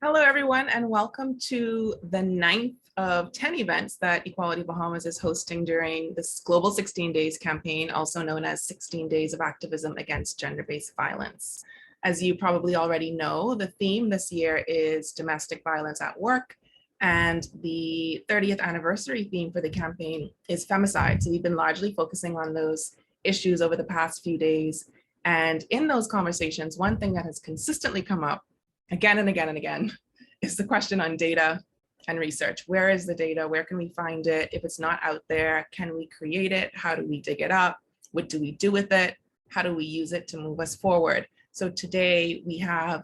Hello, everyone, and welcome to the 9th of 10 events that Equality Bahamas is hosting during this Global 16 Days campaign, also known as 16 Days of Activism Against Gender-Based Violence. As you probably already know, the theme this year is domestic violence at work, and the 30th anniversary theme for the campaign is femicide. So we've been largely focusing on those issues over the past few days. And in those conversations, one thing that has consistently come up again and again and again is the question on data and research. Where is the data? Where can we find it? If it's not out there, can we create it? How do we dig it up? What do we do with it? How do we use it to move us forward? So today we have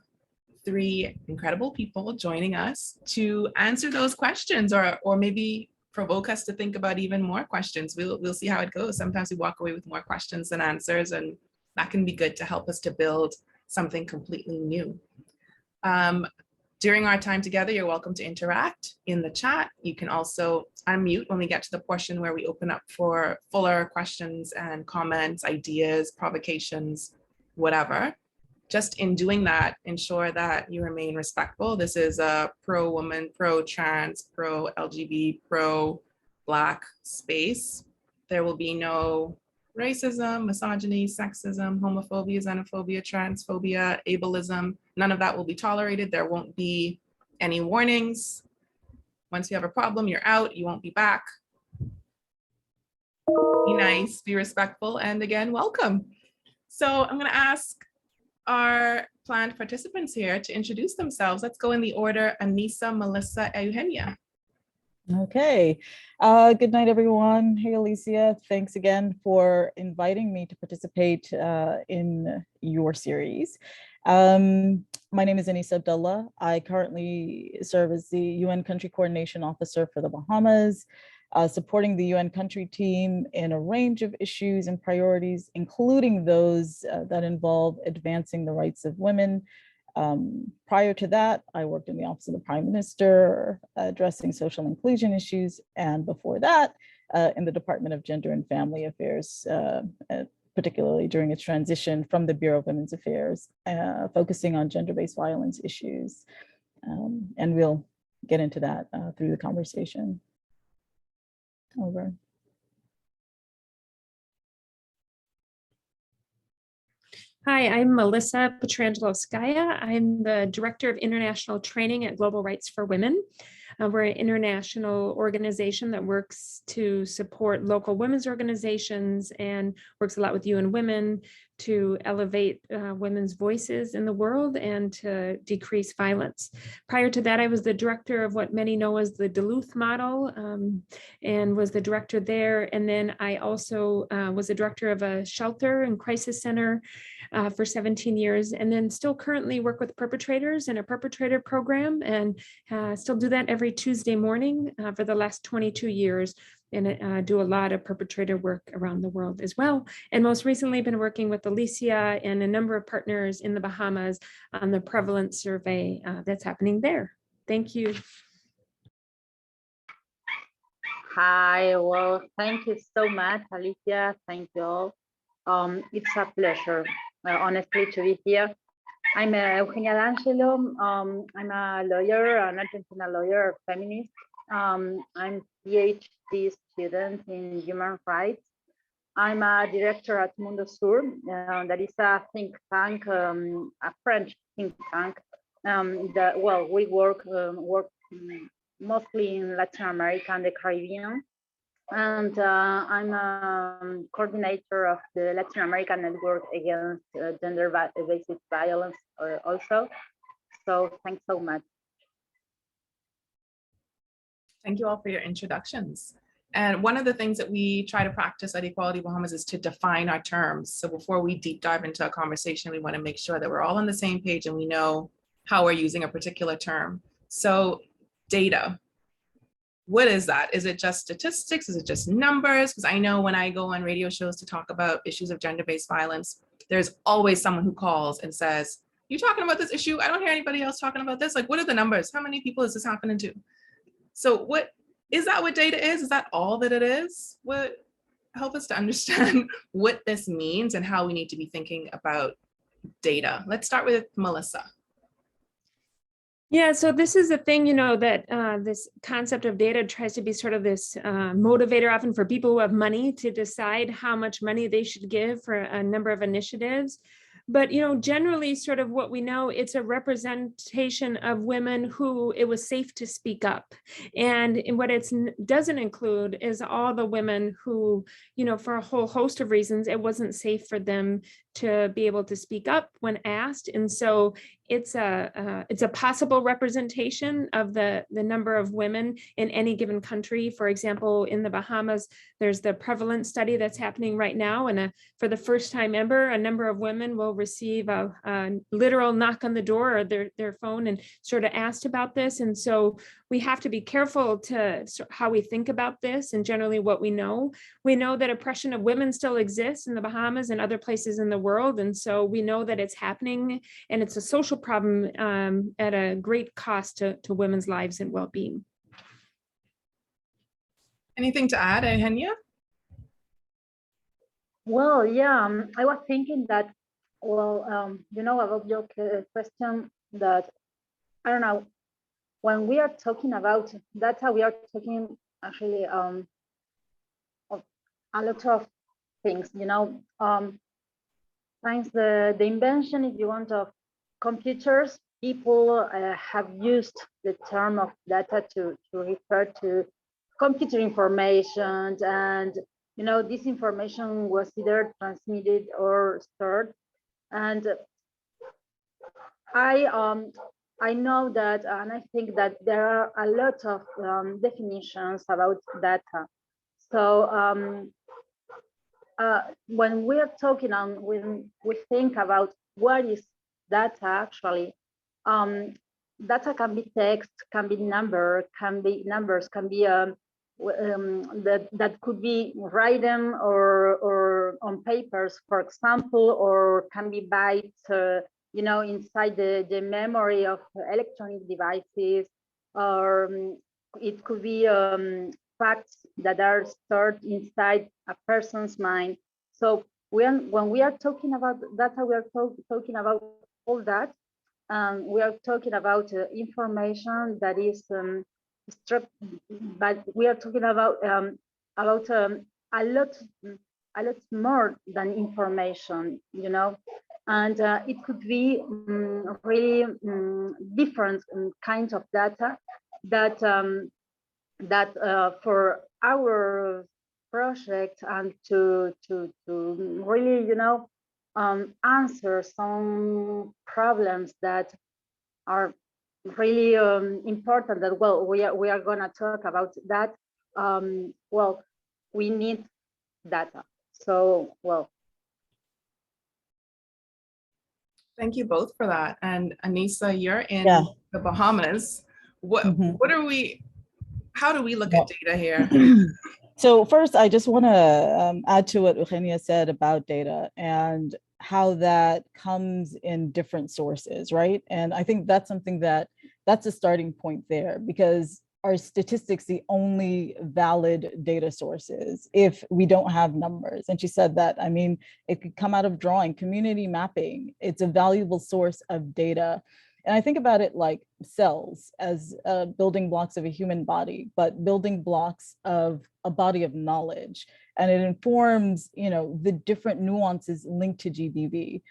three incredible people joining us to answer those questions, or maybe provoke us to think about even more questions. We'll see how it goes. Sometimes we walk away with more questions than answers, and that can be good to help us to build something completely new. During our time together, you're welcome to interact in the chat. You can also unmute when we get to the portion where we open up for fuller questions and comments, ideas, provocations, whatever. Just in doing that, ensure that you remain respectful. This is a pro-woman, pro-trans, pro-LGBT, pro-Black space. There will be no racism, misogyny, sexism, homophobia, xenophobia, transphobia, ableism. None of that will be tolerated. There won't be any warnings. Once you have a problem, you're out, you won't be back. Be nice, be respectful, and again, welcome. So I'm gonna ask our planned participants here to introduce themselves. Let's go in the order: Aneesah, Melissa, Eugenia. Okay. Good night, everyone. Hey, Alicia. Thanks again for inviting me to participate in your series. My name is Aneesah Abdullah. I currently serve as the UN Country Coordination Officer for the Bahamas, supporting the UN country team in a range of issues and priorities, including those that involve advancing the rights of women. Prior to that, I worked in the Office of the Prime Minister, addressing social inclusion issues, and before that, in the Department of Gender and Family Affairs, particularly during its transition from the Bureau of Women's Affairs, focusing on gender-based violence issues. And we'll get into that through the conversation. Over. Hi, I'm Melissa Petrangelo Scaia. I'm the Director of International Training at Global Rights for Women. We're an international organization that works to support local women's organizations and works a lot with UN Women to elevate women's voices in the world and to decrease violence. Prior to that, I was the director of what many know as the Duluth model, and was the director there. And then I also was the director of a shelter and crisis center for 17 years, and then still currently work with perpetrators in a perpetrator program, and still do that every Tuesday morning for the last 22 years, and do a lot of perpetrator work around the world as well. And most recently been working with Alicia and a number of partners in the Bahamas on the prevalence survey that's happening there. Thank you. Hi, well, thank you so much, Alicia. Thank you all. It's a pleasure, honestly, to be here. I'm Eugenia D'Angelo. I'm a lawyer, an Argentine lawyer, feminist. I'm PhD student in human rights. I'm a director at Mundo Sur, that is a think tank, a French think tank. We work mostly in Latin America and the Caribbean. And I'm a coordinator of the Latin American Network Against Gender-Based Violence also. So thanks so much. Thank you all for your introductions. And one of the things that we try to practice at Equality Bahamas is to define our terms. So before we deep dive into a conversation, we want to make sure that we're all on the same page and we know how we're using a particular term. So data. What is that? Is it just statistics? Is it just numbers? Because I know when I go on radio shows to talk about issues of gender-based violence, there's always someone who calls and says, you talking about this issue? I don't hear anybody else talking about this. Like, what are the numbers? How many people is this happening to? So what is that? What data is? Is that all that it is? Help us to understand what this means and how we need to be thinking about data. Let's start with Melissa. Yeah, so this is the thing, that this concept of data tries to be sort of this motivator often for people who have money to decide how much money they should give for a number of initiatives. But, generally sort of what we know, it's a representation of women who it was safe to speak up. And what it doesn't include is all the women who, for a whole host of reasons, it wasn't safe for them to be able to speak up when asked. And so it's a possible representation of the number of women in any given country. For example, in the Bahamas, there's the prevalence study that's happening right now. And for the first time ever, a number of women will receive a literal knock on the door or their phone and sort of asked about this. And so we have to be careful to how we think about this and generally what we know. We know that oppression of women still exists in the Bahamas and other places in the world. And so we know that it's happening and it's a social problem at a great cost to women's lives and well-being. Anything to add, Eugenia? Well, yeah, I was thinking that, about your question, that, I don't know, when we are talking about data, we are talking actually of a lot of things, Thanks the invention, if you want, of computers, people have used the term of data to refer to computer information, and this information was either transmitted or stored. And I know that, and I think that there are a lot of definitions about data. So when we are talking on, when we think about what is data actually, data can be text, can be numbers, can be that could be written or on papers, for example, or can be bytes, inside the memory of electronic devices, or it could be facts that are stored inside a person's mind. So when we are talking about data, we are talking about all that. We are talking about information that is but we are talking about a lot more than information, and it could be really different kinds of data that for our project and to really answer some problems that are really important, that we are going to talk about that. We need data. So Thank you both for that. And Aneesah, you're in the Bahamas. How do we look at data here? So first, I just want to add to what Eugenia said about data and how that comes in different sources, right? And I think that's something that's a starting point there, because are statistics the only valid data sources if we don't have numbers? And she said that, I mean, it could come out of drawing, community mapping. It's a valuable source of data. And I think about it like cells as building blocks of a human body, but building blocks of a body of knowledge. And it informs, the different nuances linked to GBV.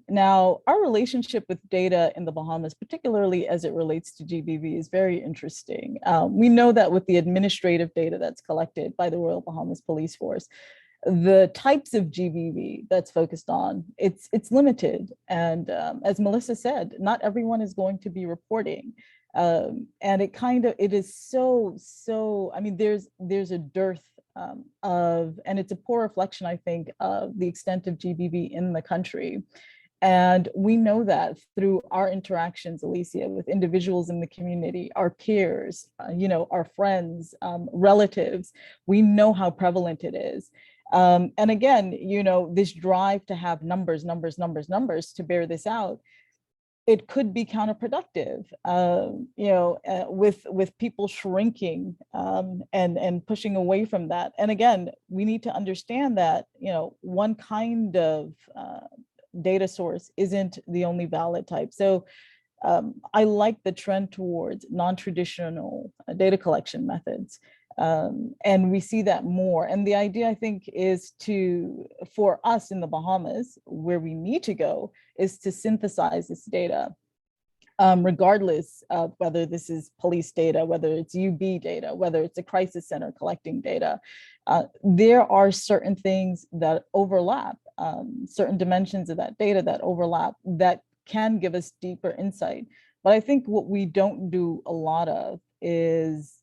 Now, our relationship with data in the Bahamas, particularly as it relates to GBV, is very interesting. We know that with the administrative data that's collected by the Royal Bahamas Police Force, the types of GBV that's focused on, it's limited. And as Melissa said, not everyone is going to be reporting. And it is so, I mean, there's a dearth and it's a poor reflection, I think, of the extent of GBV in the country. And we know that through our interactions, Alicia, with individuals in the community, our peers, our friends, relatives, we know how prevalent it is. And again, this drive to have numbers to bear this out, it could be counterproductive, with people shrinking and pushing away from that. And again, we need to understand that, one kind of data source isn't the only valid type. So I like the trend towards non-traditional data collection methods. And we see that more. And the idea, I think, is for us in the Bahamas, where we need to go, is to synthesize this data, regardless of whether this is police data, whether it's UB data, whether it's a crisis center collecting data. There are certain things that overlap, certain dimensions of that data that overlap that can give us deeper insight. But I think what we don't do a lot of is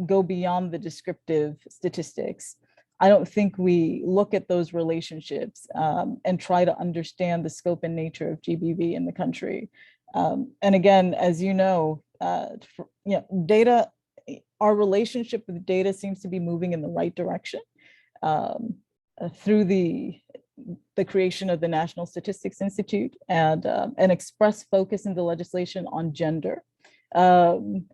go beyond the descriptive statistics. I don't think we look at those relationships and try to understand the scope and nature of GBV in the country. And again, as you know, data, our relationship with data seems to be moving in the right direction through the creation of the National Statistics Institute and an express focus in the legislation on gender. And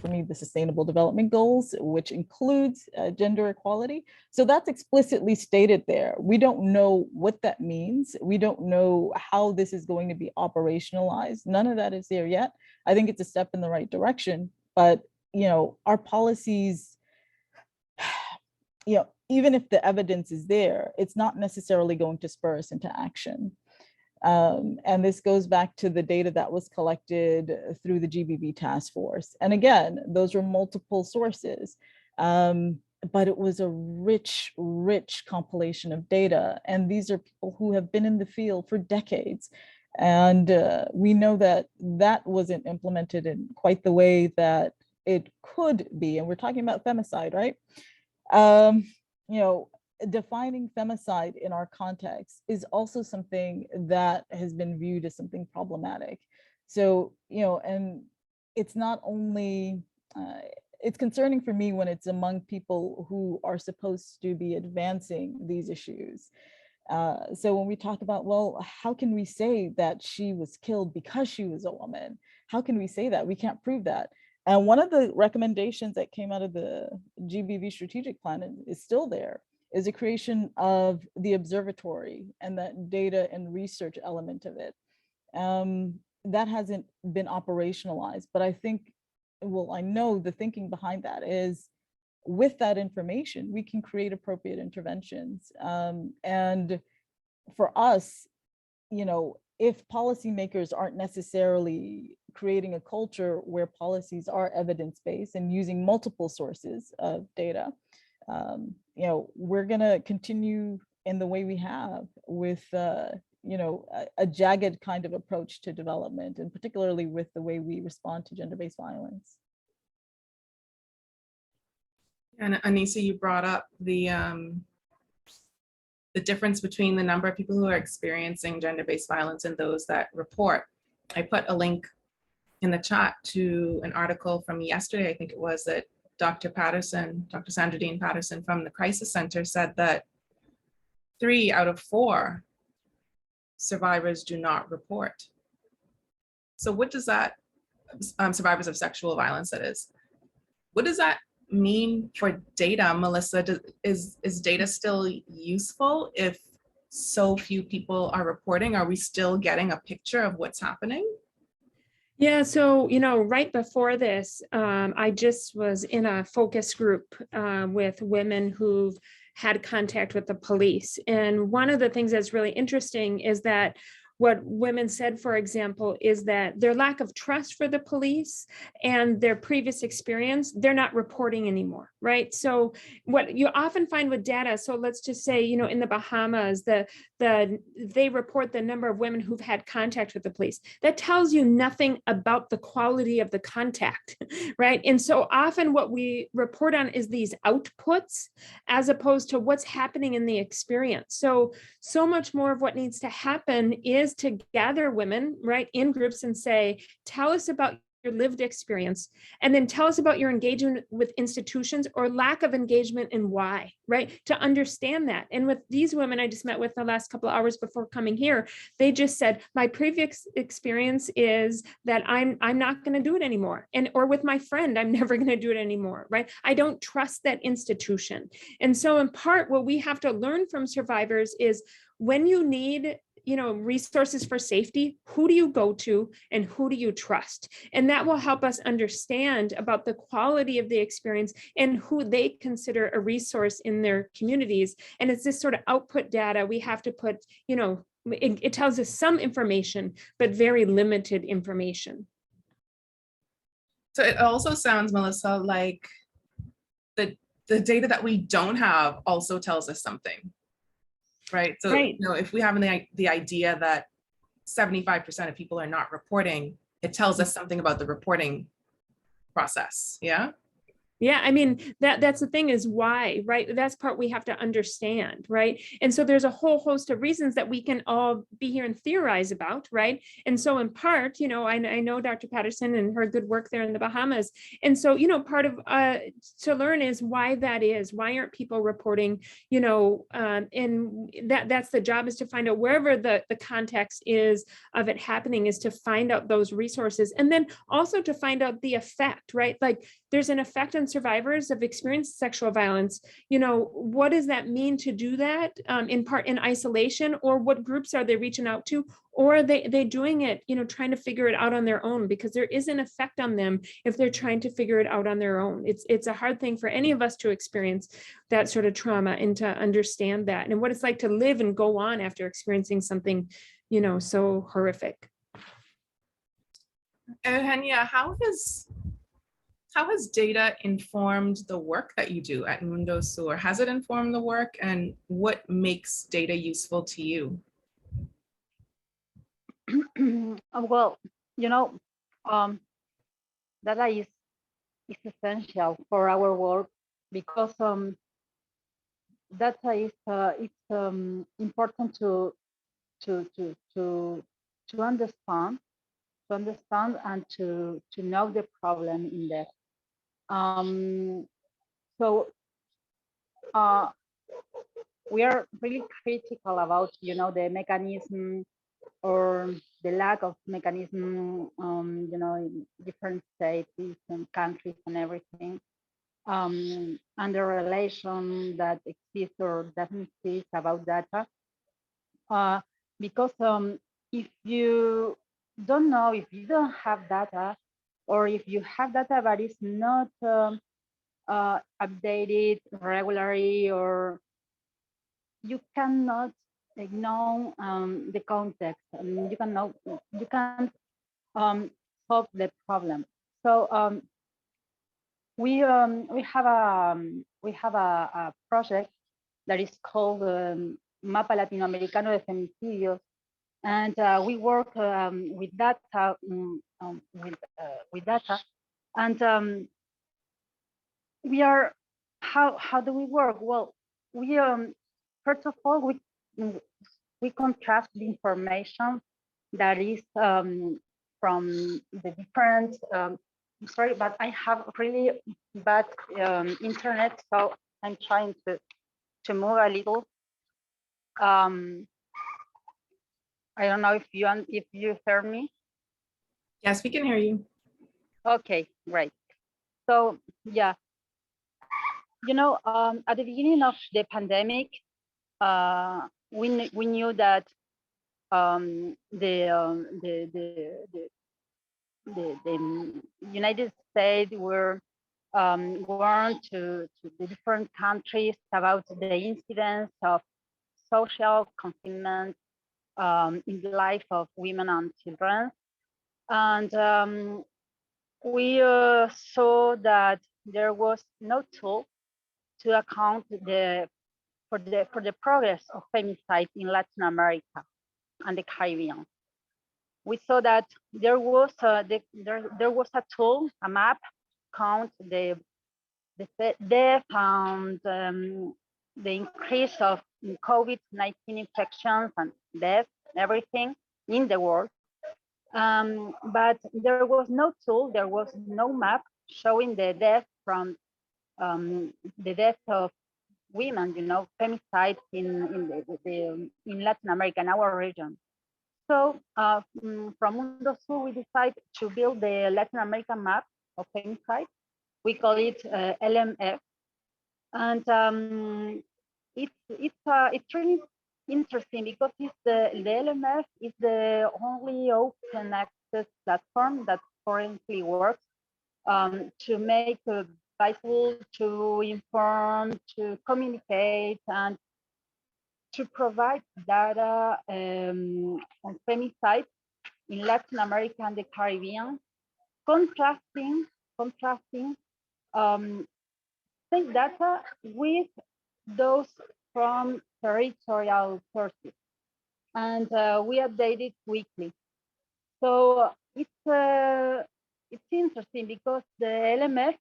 for me, the Sustainable Development Goals, which includes gender equality. So that's explicitly stated there. We don't know what that means. We don't know how this is going to be operationalized. None of that is there yet. I think it's a step in the right direction, but our policies, even if the evidence is there, it's not necessarily going to spur us into action. And this goes back to the data that was collected through the GBV task force. And again, those were multiple sources, but it was a rich, rich compilation of data. And these are people who have been in the field for decades. And we know that that wasn't implemented in quite the way that it could be. And we're talking about femicide, right? Defining femicide in our context is also something that has been viewed as something problematic. So, and it's not only, it's concerning for me when it's among people who are supposed to be advancing these issues. So when we talk about, well, how can we say that she was killed because she was a woman? How can we say that? We can't prove that. And one of the recommendations that came out of the GBV strategic plan is still there, is the creation of the observatory and that data and research element of it. That hasn't been operationalized, but I think, well, I know the thinking behind that is with that information, we can create appropriate interventions. And for us, if policymakers aren't necessarily creating a culture where policies are evidence-based and using multiple sources of data, we're going to continue in the way we have with, a jagged kind of approach to development, and particularly with the way we respond to gender-based violence. And Aneesah, you brought up the difference between the number of people who are experiencing gender-based violence and those that report. I put a link in the chat to an article from yesterday, I think it was, that Dr. Sandra Dean Patterson from the Crisis Center said that 3 out of 4 survivors do not report. So what does that, survivors of sexual violence, that is, what does that mean for data, Melissa? Is data still useful if so few people are reporting? Are we still getting a picture of what's happening? Yeah, so, right before this, I just was in a focus group with women who've had contact with the police. And one of the things that's really interesting is that what women said, for example, is that their lack of trust for the police and their previous experience, they're not reporting anymore, right? So what you often find with data, so let's just say, in the Bahamas, they report the number of women who've had contact with the police. That tells you nothing about the quality of the contact, right? And so often what we report on is these outputs as opposed to what's happening in the experience. So much more of what needs to happen is to gather women, right, in groups and say, tell us about your lived experience, and then tell us about your engagement with institutions or lack of engagement and why, right? To understand that. And with these women I just met with the last couple of hours before coming here, they just said, my previous experience is that I'm not going to do it anymore. Or with my friend, I'm never going to do it anymore, right? I don't trust that institution. And so in part, what we have to learn from survivors is when you need resources for safety, who do you go to and who do you trust? And that will help us understand about the quality of the experience and who they consider a resource in their communities. And it's this sort of output data we have to put, it tells us some information, but very limited information. So it also sounds, Melissa, like the data that we don't have also tells us something, right? So, right. If we have the idea that 75% of people are not reporting, it tells us something about the reporting process, yeah? Yeah, I mean, that's the thing is why, right? That's part we have to understand, right? And so there's a whole host of reasons that we can all be here and theorize about, right? And so in part, I know Dr. Patterson and her good work there in the Bahamas. And so, part of to learn is why that is. Why aren't people reporting, and that's the job, is to find out wherever the context is of it happening, is to find out those resources. And then also to find out the effect, right? Like there's an effect on survivors of experienced sexual violence. What does that mean to do that in part in isolation, or what groups are they reaching out to, or are they doing it, trying to figure it out on their own, because there is an effect on them if they're trying to figure it out on their own. It's a hard thing for any of us to experience that sort of trauma and to understand that and what it's like to live and go on after experiencing something, so horrific. Eugenia, how has data informed the work that you do at Mundo Sur? Has it informed the work, and what makes data useful to you? Well, data is essential for our work, because data is it's important to understand and to know the problem in depth. So we are really critical about, the mechanism or the lack of mechanism, in different states and countries and everything, and the relation that exists or doesn't exist about data. Because if you don't know, if you don't have data, or if you have data but it's not updated regularly, or you cannot know the context, and you can't solve the problem. So we have a project that is called Mapa Latinoamericano de Femicidios, and we work with data, with data, and we are, how do we work? Well, we first of all, we contrast the information that is from the different. Sorry, but I have really bad internet, so I'm trying to move a little. I don't know if you hear me. Yes, we can hear you. Okay, great. So yeah, at the beginning of the pandemic, we knew that the United States were warned to the different countries about the incidence of social confinement in the life of women and children, and we saw that there was no tool to account for the progress of femicide in Latin America and the Caribbean. We saw that there was a tool, a map, count the death and the increase of COVID-19 infections and death, everything in the world. But there was no tool, there was no map showing the death from the death of women, femicide in Latin America, in our region. So from Mundo Sur, we decided to build the Latin American map of femicide. We call it LMF, and it's really interesting because the LMF is the only open access platform that currently works to make visible, to inform, to communicate, and to provide data on femicides in Latin America and the Caribbean, contrasting state data with those from territorial sources. And we update it weekly. So it's interesting because the LMF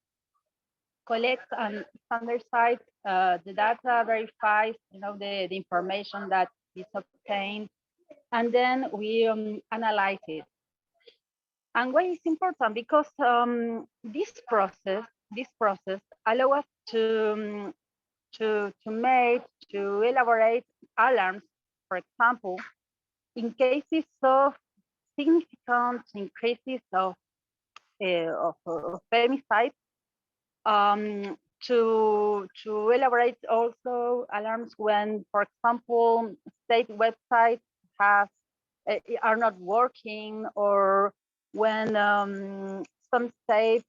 collects and standardizes the data, verifies, the information that is obtained, and then we analyze it. And why it's important? Because this process allows us to elaborate alarms, for example, in cases of significant increases of femicides, to elaborate also alarms when, for example, state websites are not working, or when some states,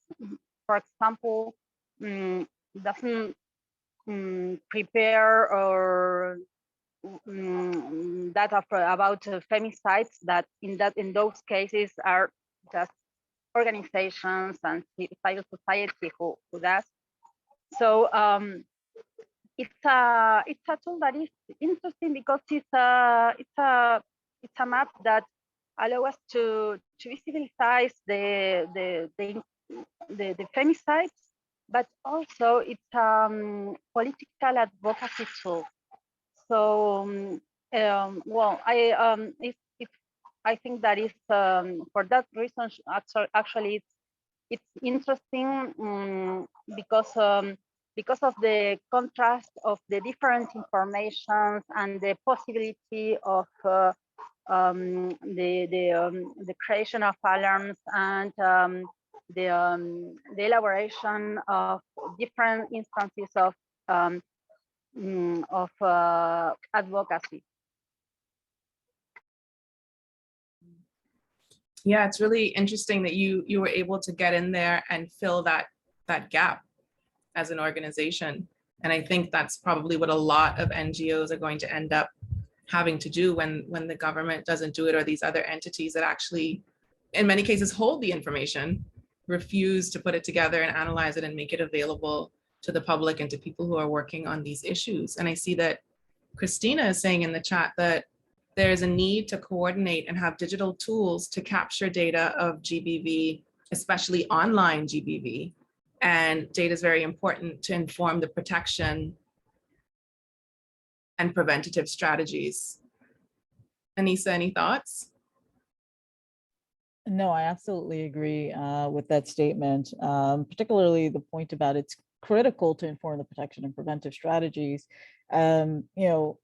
for example, doesn't prepare or data about femicides, that in those cases are just organizations and civil society who does. So it's a tool that is interesting because it's a map that allows us to visualize the femicides, but also it's political advocacy tool. So well, I think that is for that reason actually it's interesting because of the contrast of the different informations and the possibility of the creation of alarms and the elaboration of different instances of advocacy. Yeah, it's really interesting that you were able to get in there and fill that gap as an organization. And I think that's probably what a lot of NGOs are going to end up having to do when the government doesn't do it, or these other entities that actually, in many cases, hold the information, refuse to put it together and analyze it and make it available to the public and to people who are working on these issues. And I see that Christina is saying in the chat that there's a need to coordinate and have digital tools to capture data of GBV, especially online GBV. And data is very important to inform the protection and preventative strategies. Aneesah, any thoughts? No, I absolutely agree with that statement, particularly the point about it's critical to inform the protection and preventive strategies. And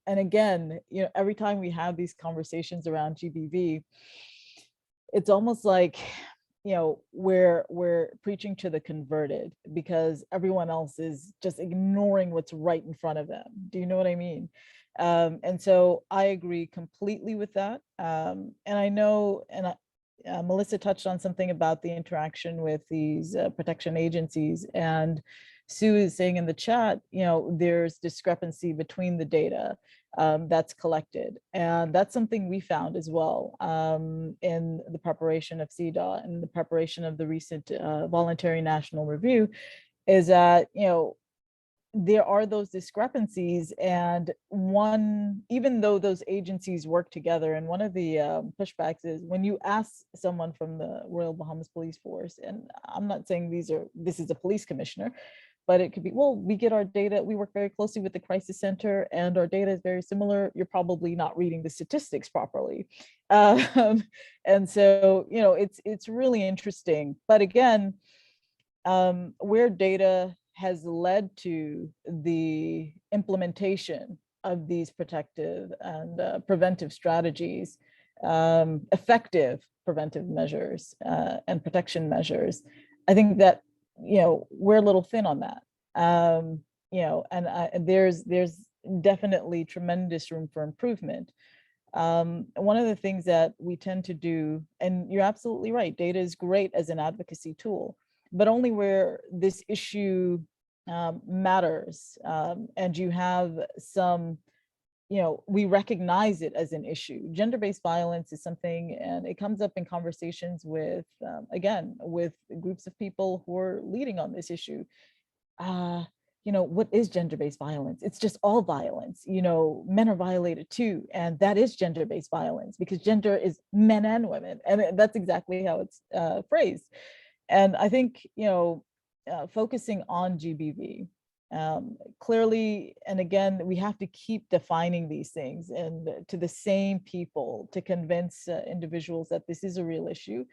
again, every time we have these conversations around GBV, it's almost like, we're preaching to the converted because everyone else is just ignoring what's right in front of them. Do you know what I mean? And so I agree completely with that. And I know, Melissa touched on something about the interaction with these protection agencies, and Sue is saying in the chat, there's discrepancy between the data that's collected. And that's something we found as well in the preparation of CDA and the preparation of the recent voluntary national review, is that, there are those discrepancies. And even though those agencies work together, and one of the pushbacks is when you ask someone from the Royal Bahamas Police Force, and I'm not saying this is a police commissioner, but it could be, well, we get our data, we work very closely with the crisis center and our data is very similar. You're probably not reading the statistics properly. And so, it's really interesting. But again, where data has led to the implementation of these protective and preventive strategies, effective preventive measures and protection measures, I think that, we're a little thin on that. And there's definitely tremendous room for improvement. One of the things that we tend to do, and you're absolutely right, data is great as an advocacy tool, but only where this issue matters, and you have some, we recognize it as an issue. Gender-based violence is something, and it comes up in conversations with, again, with groups of people who are leading on this issue. What is gender-based violence? It's just all violence. Men are violated too, and that is gender-based violence because gender is men and women, and that's exactly how it's phrased. And I think, focusing on GBV, clearly, and again, we have to keep defining these things and to the same people to convince individuals that this is a real issue.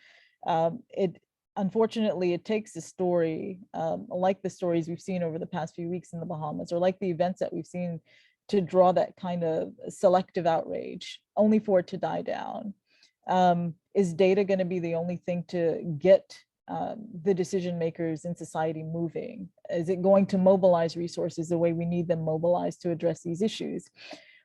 Unfortunately, it takes a story like the stories we've seen over the past few weeks in the Bahamas, or like the events that we've seen, to draw that kind of selective outrage, only for it to die down. Is data going to be the only thing to get the decision makers in society moving? Is it going to mobilize resources the way we need them mobilized to address these issues?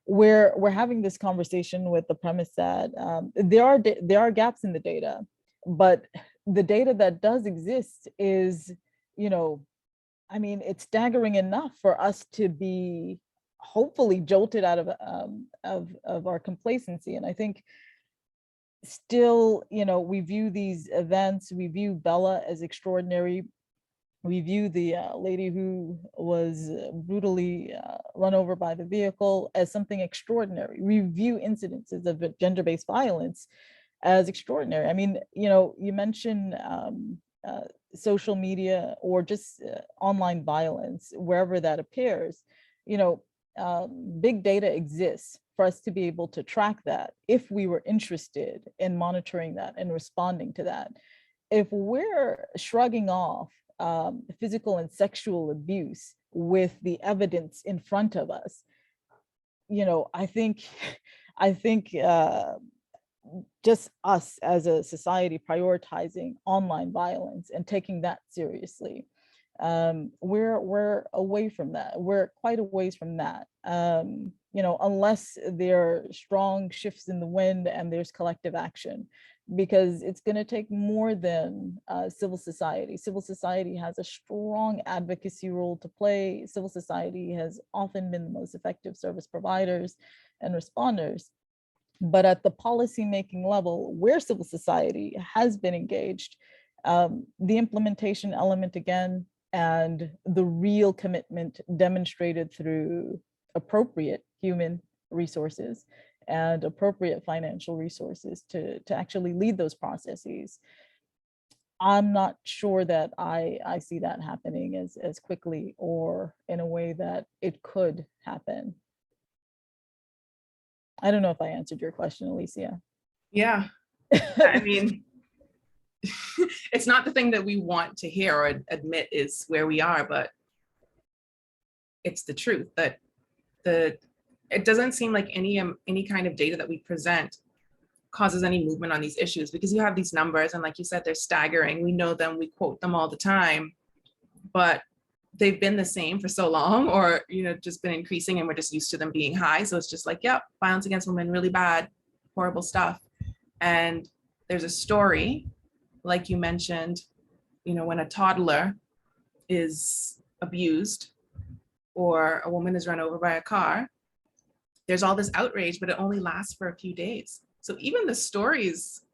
We're having this conversation with the premise that there are gaps in the data, but the data that does exist is, it's staggering enough for us to be hopefully jolted out of our complacency. And I think still, we view these events, we view Bella as extraordinary. We view the lady who was brutally run over by the vehicle as something extraordinary. We view incidences of gender-based violence as extraordinary. You mentioned social media or just online violence, wherever that appears. Big data exists for us to be able to track that if we were interested in monitoring that and responding to that. If we're shrugging off physical and sexual abuse with the evidence in front of us, I think just us as a society prioritizing online violence and taking that seriously, we're away from that. We're quite a ways from that. Unless there are strong shifts in the wind and there's collective action, because it's going to take more than civil society. Civil society has a strong advocacy role to play. Civil society has often been the most effective service providers and responders. But at the policymaking level, where civil society has been engaged, the implementation element again, and the real commitment demonstrated through appropriate human resources and appropriate financial resources to actually lead those processes. I'm not sure that I see that happening as quickly or in a way that it could happen. I don't know if I answered your question, Aneesah. Yeah. It's not the thing that we want to hear or admit is where we are, but it's the truth that it doesn't seem like any kind of data that we present causes any movement on these issues, because you have these numbers and, like you said, they're staggering. We know them, we quote them all the time, but they've been the same for so long, or just been increasing, and we're just used to them being high. So it's just like, yep, violence against women, really bad, horrible stuff. And there's a story, like you mentioned, when a toddler is abused or a woman is run over by a car, there's all this outrage, but it only lasts for a few days. So even the stories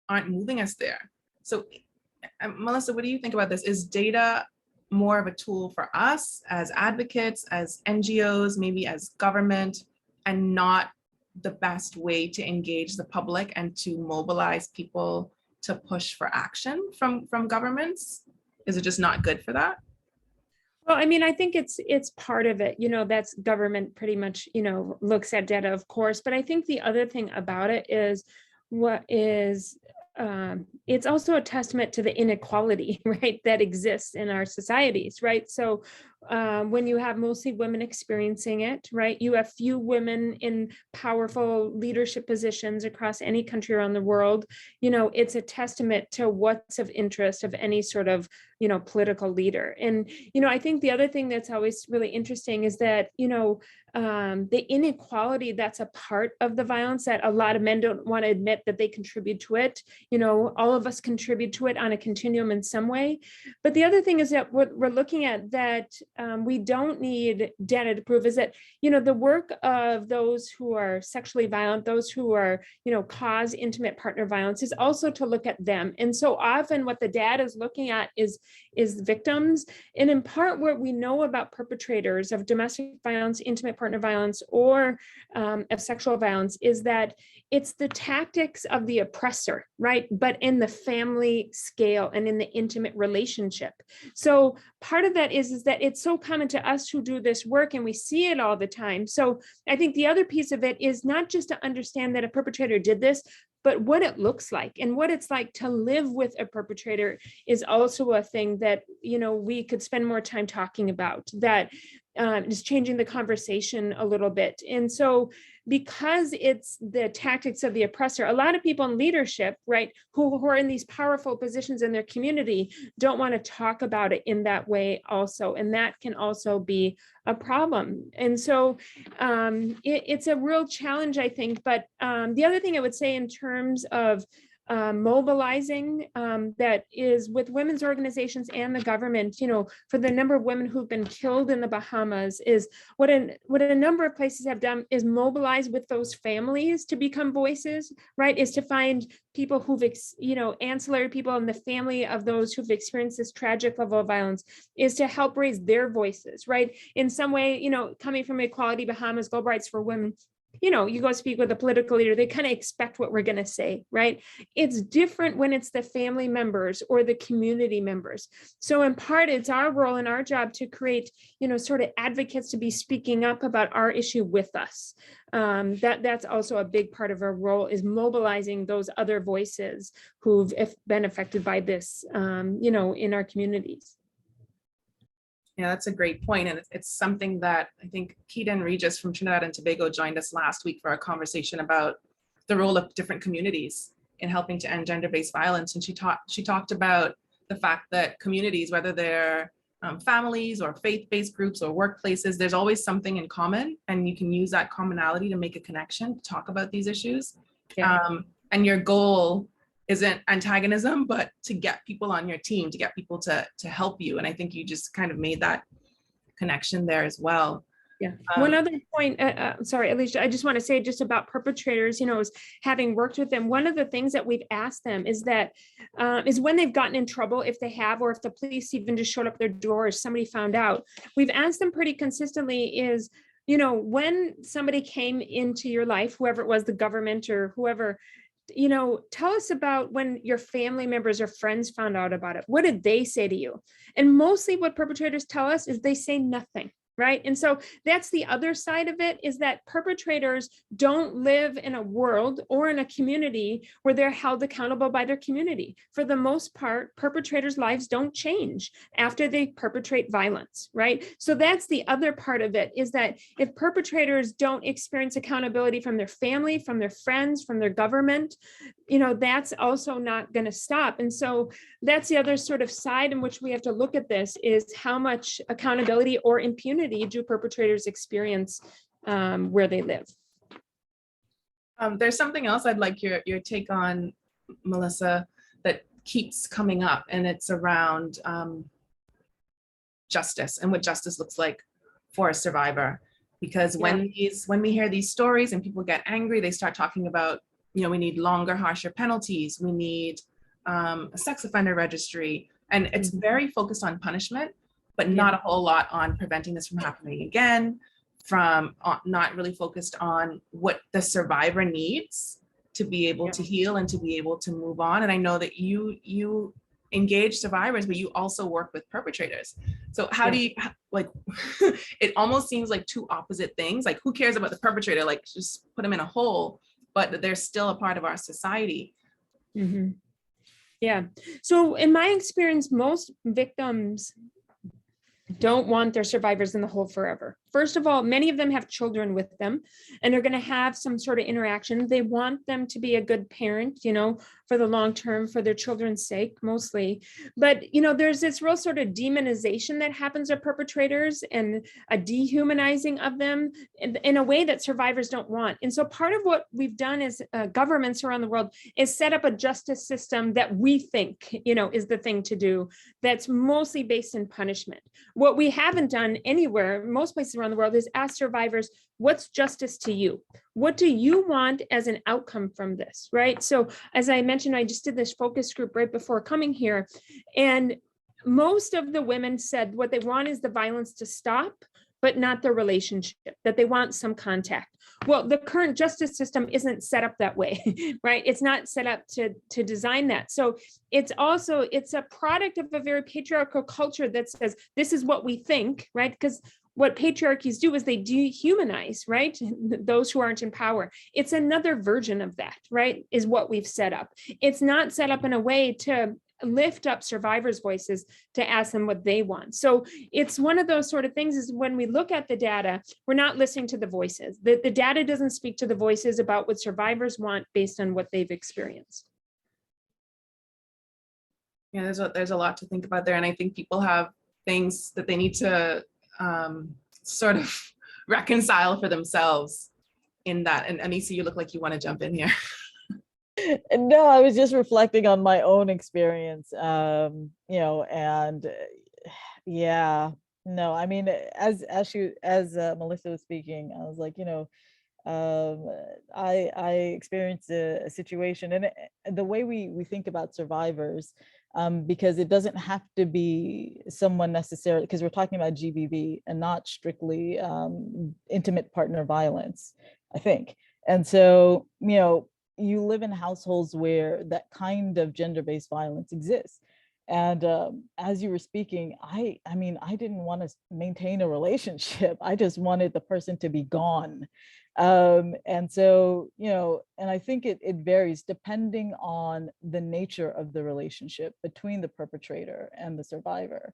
aren't moving us there. So Melissa, what do you think about this? Is data more of a tool for us as advocates, as NGOs, maybe as government, and not the best way to engage the public and to mobilize people to push for action from governments? Is it just not good for that? Well, I think it's part of it, that's government pretty much, looks at data, of course. But I think the other thing about it is what is it's also a testament to the inequality, right, that exists in our societies, right? So when you have mostly women experiencing it, right, you have few women in powerful leadership positions across any country around the world, you know, it's a testament to what's of interest of any sort of, you know, political leader. And, you know, I think the other thing that's always really interesting is that, you know, the inequality that's a part of the violence that a lot of men don't want to admit that they contribute to it. You know, all of us contribute to it on a continuum in some way. But the other thing is that what we're looking at that we don't need data to prove is that, you know, the work of those who are sexually violent, those who are, you know, cause intimate partner violence is also to look at them. And so often what the data is looking at is victims. And in part what we know about perpetrators of domestic violence, intimate partner violence, or of sexual violence is that it's the tactics of the oppressor, right? But in the family scale and in the intimate relationship. So part of that is that it's so common to us who do this work and we see it all the time. So I think the other piece of it is not just to understand that a perpetrator did this, but what it looks like and what it's like to live with a perpetrator is also a thing that, you know, we could spend more time talking about, that is changing the conversation a little bit. And so because it's the tactics of the oppressor, a lot of people in leadership, right, who are in these powerful positions in their community don't want to talk about it in that way also. And that can also be a problem. And so it's a real challenge, I think. But the other thing I would say in terms of mobilizing that is with women's organizations and the government, you know, for the number of women who've been killed in the Bahamas, is what a number of places have done is mobilize with those families to become voices, right? Is to find people who've, you know, ancillary people in the family of those who've experienced this tragic level of violence, is to help raise their voices, right? In some way, you know, coming from Equality Bahamas, Global Rights for Women, you know, you go speak with a political leader, they kind of expect what we're going to say, right? It's different when it's the family members or the community members. So in part, it's our role and our job to create, you know, sort of advocates to be speaking up about our issue with us. That's also a big part of our role, is mobilizing those other voices who've been affected by this, you know, in our communities. Yeah, that's a great point. And it's something that I think Keaton Regis from Trinidad and Tobago joined us last week for a conversation about the role of different communities in helping to end gender-based violence. And she talked about the fact that communities, whether they're families or faith-based groups or workplaces, there's always something in common, and you can use that commonality to make a connection, to talk about these issues. Yeah. And your goal isn't antagonism, but to get people on your team, to get people to help you. And I think you just kind of made that connection there as well. Yeah. One other point, sorry, Alicia, I just want to say just about perpetrators, you know, is having worked with them, one of the things that we've asked them is that, is when they've gotten in trouble, if they have, or if the police even just showed up at their door or somebody found out, we've asked them pretty consistently is, you know, when somebody came into your life, whoever it was, the government or whoever, you know, tell us about when your family members or friends found out about it. What did they say to you? And mostly what perpetrators tell us is they say nothing. Right. And so that's the other side of it, is that perpetrators don't live in a world or in a community where they're held accountable by their community. For the most part, perpetrators' lives don't change after they perpetrate violence. Right. So that's the other part of it, is that if perpetrators don't experience accountability from their family, from their friends, from their government, you know, that's also not going to stop. And so that's the other sort of side in which we have to look at this, is how much accountability or impunity do perpetrators experience where they live. There's something else I'd like your take on, Melissa, that keeps coming up, and it's around justice and what justice looks like for a survivor. Because when we hear these stories and people get angry, they start talking about, you know, we need longer, harsher penalties. We need a sex offender registry. And it's very focused on punishment, but not a whole lot on preventing this from happening again, from not really focused on what the survivor needs to be able to heal and to be able to move on. And I know that you engage survivors, but you also work with perpetrators. So how do you, like, it almost seems like two opposite things. Like, who cares about the perpetrator? Like, just put them in a hole, but they're still a part of our society. Mm-hmm. Yeah. So in my experience, most victims don't want their survivors in the hole forever. First of all, many of them have children with them, and they're going to have some sort of interaction. They want them to be a good parent, you know, for the long term, for their children's sake, mostly. But, you know, there's this real sort of demonization that happens of perpetrators and a dehumanizing of them in a way that survivors don't want. And so part of what we've done as governments around the world is set up a justice system that we think, you know, is the thing to do, that's mostly based in punishment. What we haven't done anywhere, most places around the world, is ask survivors, what's justice to you? What do you want as an outcome from this, right? So as I mentioned, I just did this focus group right before coming here, and most of the women said what they want is the violence to stop, but not the relationship, that they want some contact. Well, the current justice system isn't set up that way, right? It's not set up to design that. So it's a product of a very patriarchal culture that says, this is what we think, right? Because what patriarchies do is they dehumanize, right? Those who aren't in power. It's another version of that, right? Is what we've set up. It's not set up in a way to lift up survivors' voices to ask them what they want. So it's one of those sort of things is when we look at the data, we're not listening to the voices. The data doesn't speak to the voices about what survivors want based on what they've experienced. Yeah, there's a lot to think about there. And I think people have things that they need to sort of reconcile for themselves in that. And Aneesah, you look like you want to jump in here. No, I was just reflecting on my own experience, you know, and yeah, no, I mean, as Melissa was speaking, I was like, you know, I experienced a situation, and the way we think about survivors, because it doesn't have to be someone necessarily, because we're talking about GBV and not strictly intimate partner violence, I think. And so, you know, you live in households where that kind of gender-based violence exists. And as you were speaking, I mean, I didn't want to maintain a relationship. I just wanted the person to be gone. And so, you know, and I think it varies depending on the nature of the relationship between the perpetrator and the survivor.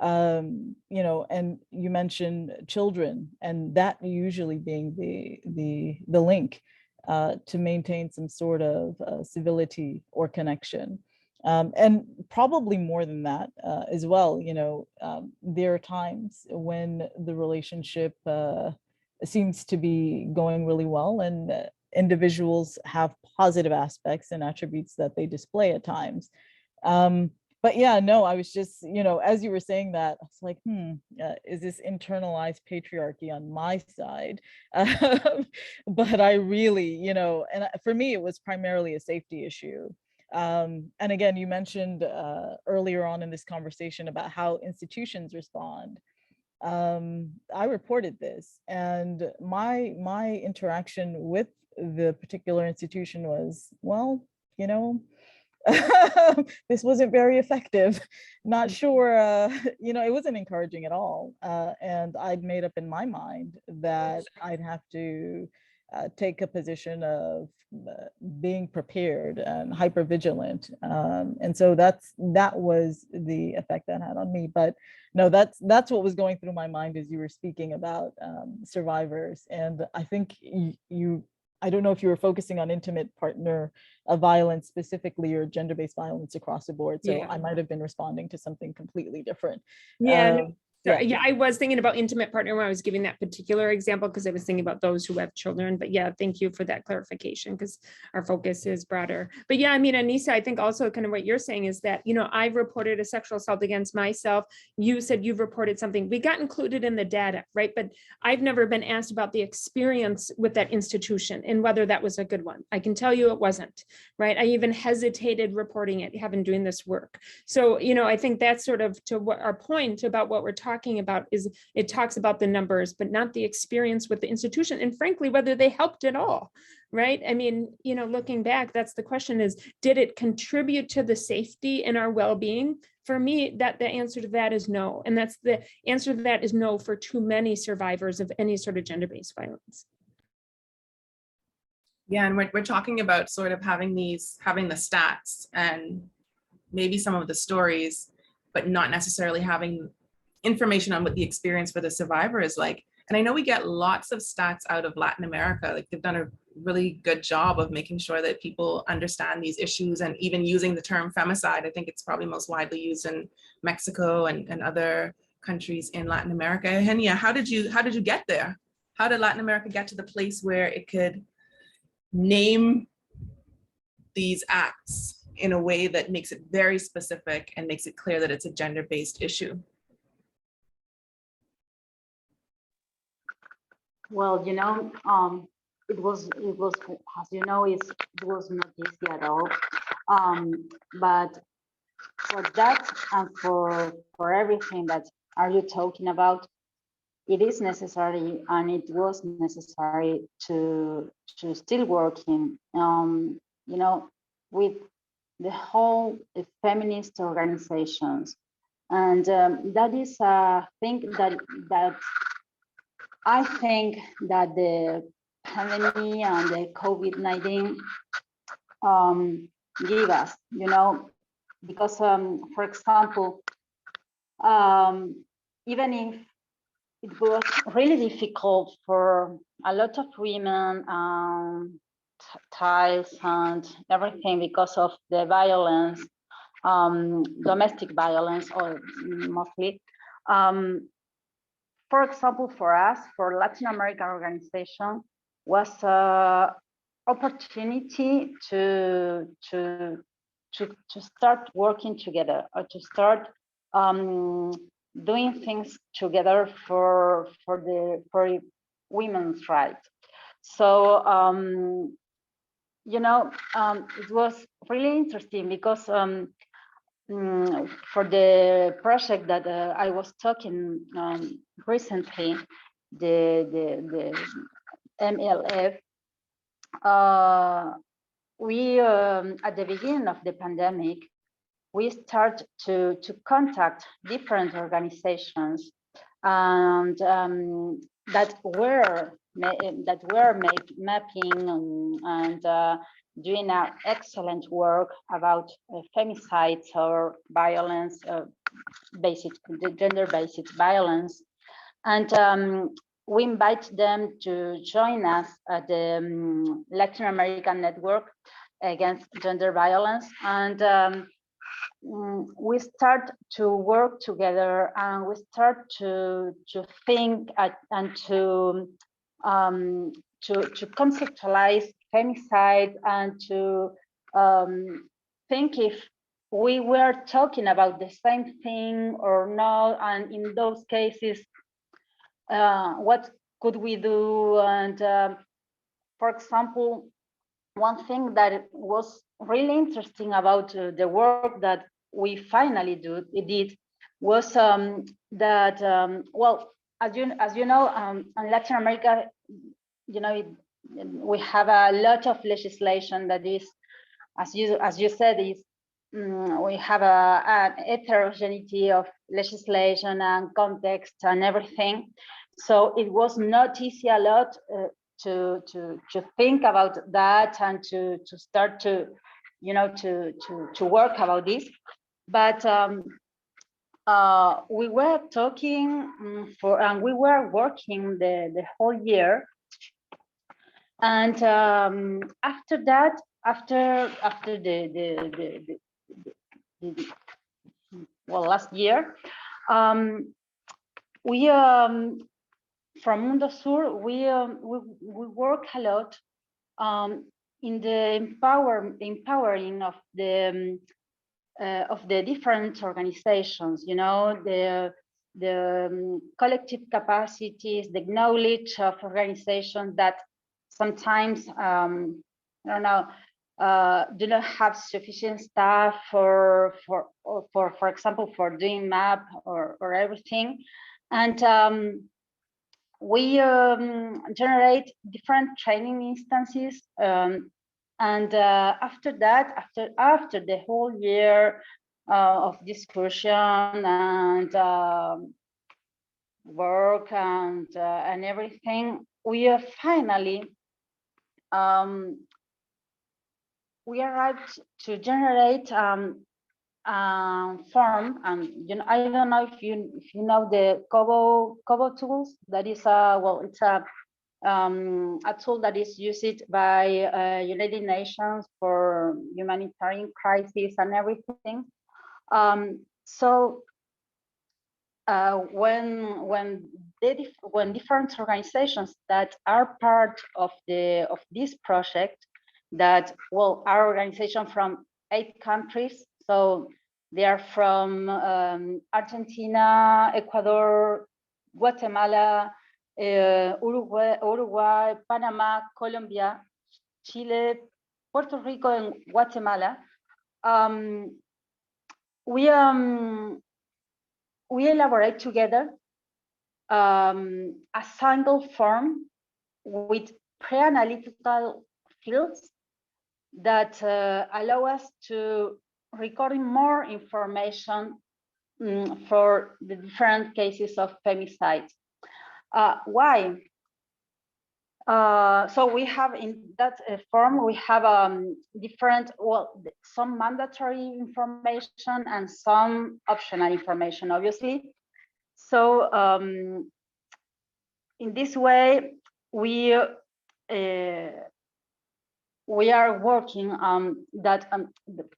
You know, and you mentioned children, and that usually being the link to maintain some sort of civility or connection. And probably more than that as well, you know, there are times when the relationship seems to be going really well, and individuals have positive aspects and attributes that they display at times. But yeah, no, I was just, you know, as you were saying that, I was like, is this internalized patriarchy on my side? But I really, you know, and for me, it was primarily a safety issue. And again, you mentioned earlier on in this conversation about how institutions respond. I reported this, and my interaction with the particular institution was, well, you know, this wasn't very effective. Not sure, you know, it wasn't encouraging at all. And I'd made up in my mind that I'd have to take a position of being prepared and hypervigilant. And so that was the effect that had on me. But no, that's what was going through my mind as you were speaking about survivors. And I think I don't know if you were focusing on intimate partner violence specifically, or gender-based violence across the board. So yeah. I might have been responding to something completely different. Yeah. Yeah, I was thinking about intimate partner when I was giving that particular example, because I was thinking about those who have children. But yeah, thank you for that clarification, because our focus is broader. But yeah, I mean, Aneesah, I think also kind of what you're saying is that, you know, I've reported a sexual assault against myself. You said you've reported something. We got included in the data, right? But I've never been asked about the experience with that institution and whether that was a good one. I can tell you it wasn't, right? I even hesitated reporting it, having doing this work. So, you know, I think that's sort of to what our point about what we're talking about is, it talks about the numbers, but not the experience with the institution, and frankly, whether they helped at all, right? I mean, you know, looking back, that's the question is, did it contribute to the safety and our well-being? For me, the answer to that is no. And that's the answer to that is no for too many survivors of any sort of gender-based violence. Yeah, and we're talking about sort of having the stats, and maybe some of the stories, but not necessarily having information on what the experience for the survivor is like. And I know we get lots of stats out of Latin America. Like they've done a really good job of making sure that people understand these issues, and even using the term femicide. I think it's probably most widely used in Mexico and other countries in Latin America. Eugenia, how did you get there? How did Latin America get to the place where it could name these acts in a way that makes it very specific and makes it clear that it's a gender-based issue? Well, it was, as you know, it was not easy at all. But for that and for everything that are you talking about, it is necessary, and it was necessary to still working, with the whole feminist organizations, and that is a thing that I think that the pandemic and the COVID-19 give us, because for example, even if it was really difficult for a lot of women, ties and everything, because of the violence, domestic violence, or mostly. For example, for us, for Latin American organization, was an opportunity to start working together, or to start doing things together for women's rights. So it was really interesting, because for the project that I was talking recently, the MLF, we at the beginning of the pandemic, we start to contact different organizations, and that were mapping and doing an excellent work about femicides or violence, gender-based violence, and we invite them to join us at the Latin American Network Against Gender Violence, and we start to work together, and we start to think and to conceptualize femicide, and to think if we were talking about the same thing or not, and in those cases, what could we do? And for example, one thing that was really interesting about the work that we finally did was that well, as you know, in Latin America, we have a lot of legislation that is, as you said, is we have an heterogeneity of legislation and context and everything. So it was not easy a lot to think about that, and to start to work about this. But we were talking and we were working the whole year. And after that, after the last year, we from Mundo Sur, we work a lot in the empowering of the different organizations, the collective capacities, the knowledge of organizations that sometimes do not have sufficient staff for example, for doing map or everything. And we generate different training instances, and after that, after the whole year of discussion and work and everything, we finally we arrived to generate form, and I don't know if you know the Kobo tools. That is it's a tool that is used by United Nations for humanitarian crisis and everything. When different organizations that are part of this project, that are organizations from 8 countries, so they are from Argentina, Ecuador, Guatemala, Uruguay, Panama, Colombia, Chile, Puerto Rico, and Guatemala. We elaborate together a single form with pre-analytical fields that allow us to record more information for the different cases of femicide. Why? So we have in that form, we have different, some mandatory information and some optional information, obviously. So in this way, we are working on that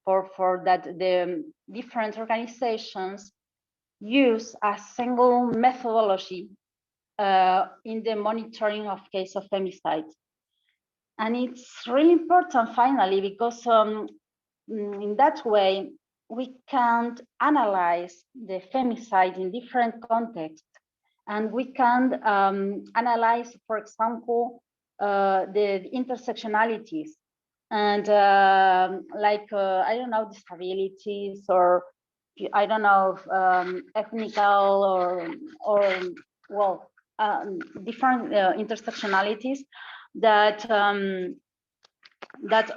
for that the different organizations use a single methodology in the monitoring of case of femicide. And it's really important finally, because in that way, we can analyze the femicide in different contexts. And we can analyze, for example, the intersectionalities and I don't know, disabilities, or I don't know, ethnical or different intersectionalities that that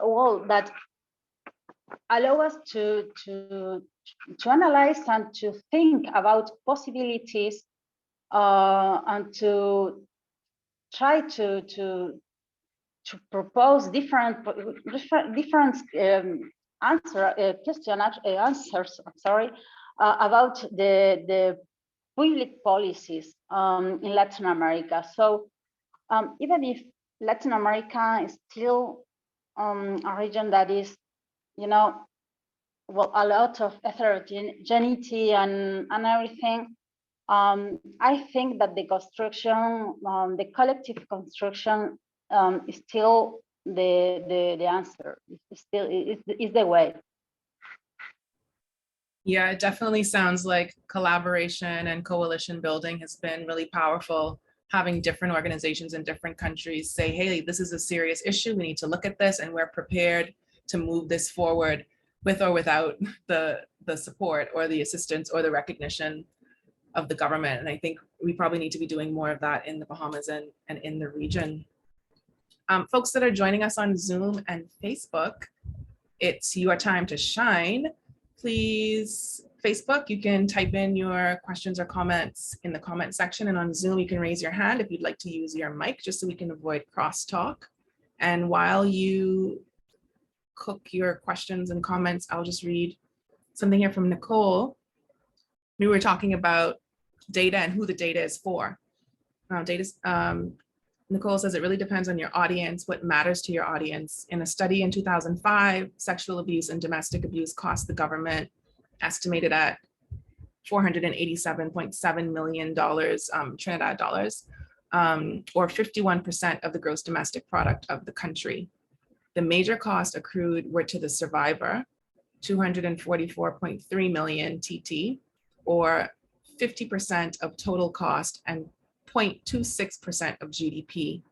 allow us to analyze and to think about possibilities and to try to propose different answers. Sorry, about the public policies in Latin America. So even if Latin America is still a region that is, a lot of heterogeneity and everything, I think that the construction, the collective construction, is still the answer. It's still is the way. Yeah, it definitely sounds like collaboration and coalition building has been really powerful. Having different organizations in different countries say, hey, this is a serious issue, we need to look at this, and we're prepared to move this forward with or without the support or the assistance or the recognition of the government. And I think we probably need to be doing more of that in the Bahamas and in the region. Folks that are joining us on Zoom and Facebook, it's your time to shine. Please, Facebook, you can type in your questions or comments in the comment section, and on Zoom, you can raise your hand if you'd like to use your mic, just so we can avoid crosstalk. And while you cook your questions and comments, I'll just read something here from Nicole. We were talking about data and who the data is for. Nicole says it really depends on your audience, what matters to your audience. In a study in 2005, sexual abuse and domestic abuse cost the government, estimated at $487.7 million Trinidad dollars, or 51% of the gross domestic product of the country. The major costs accrued were to the survivor, 244.3 million TT, or 50% of total cost and 0.26% of GDP.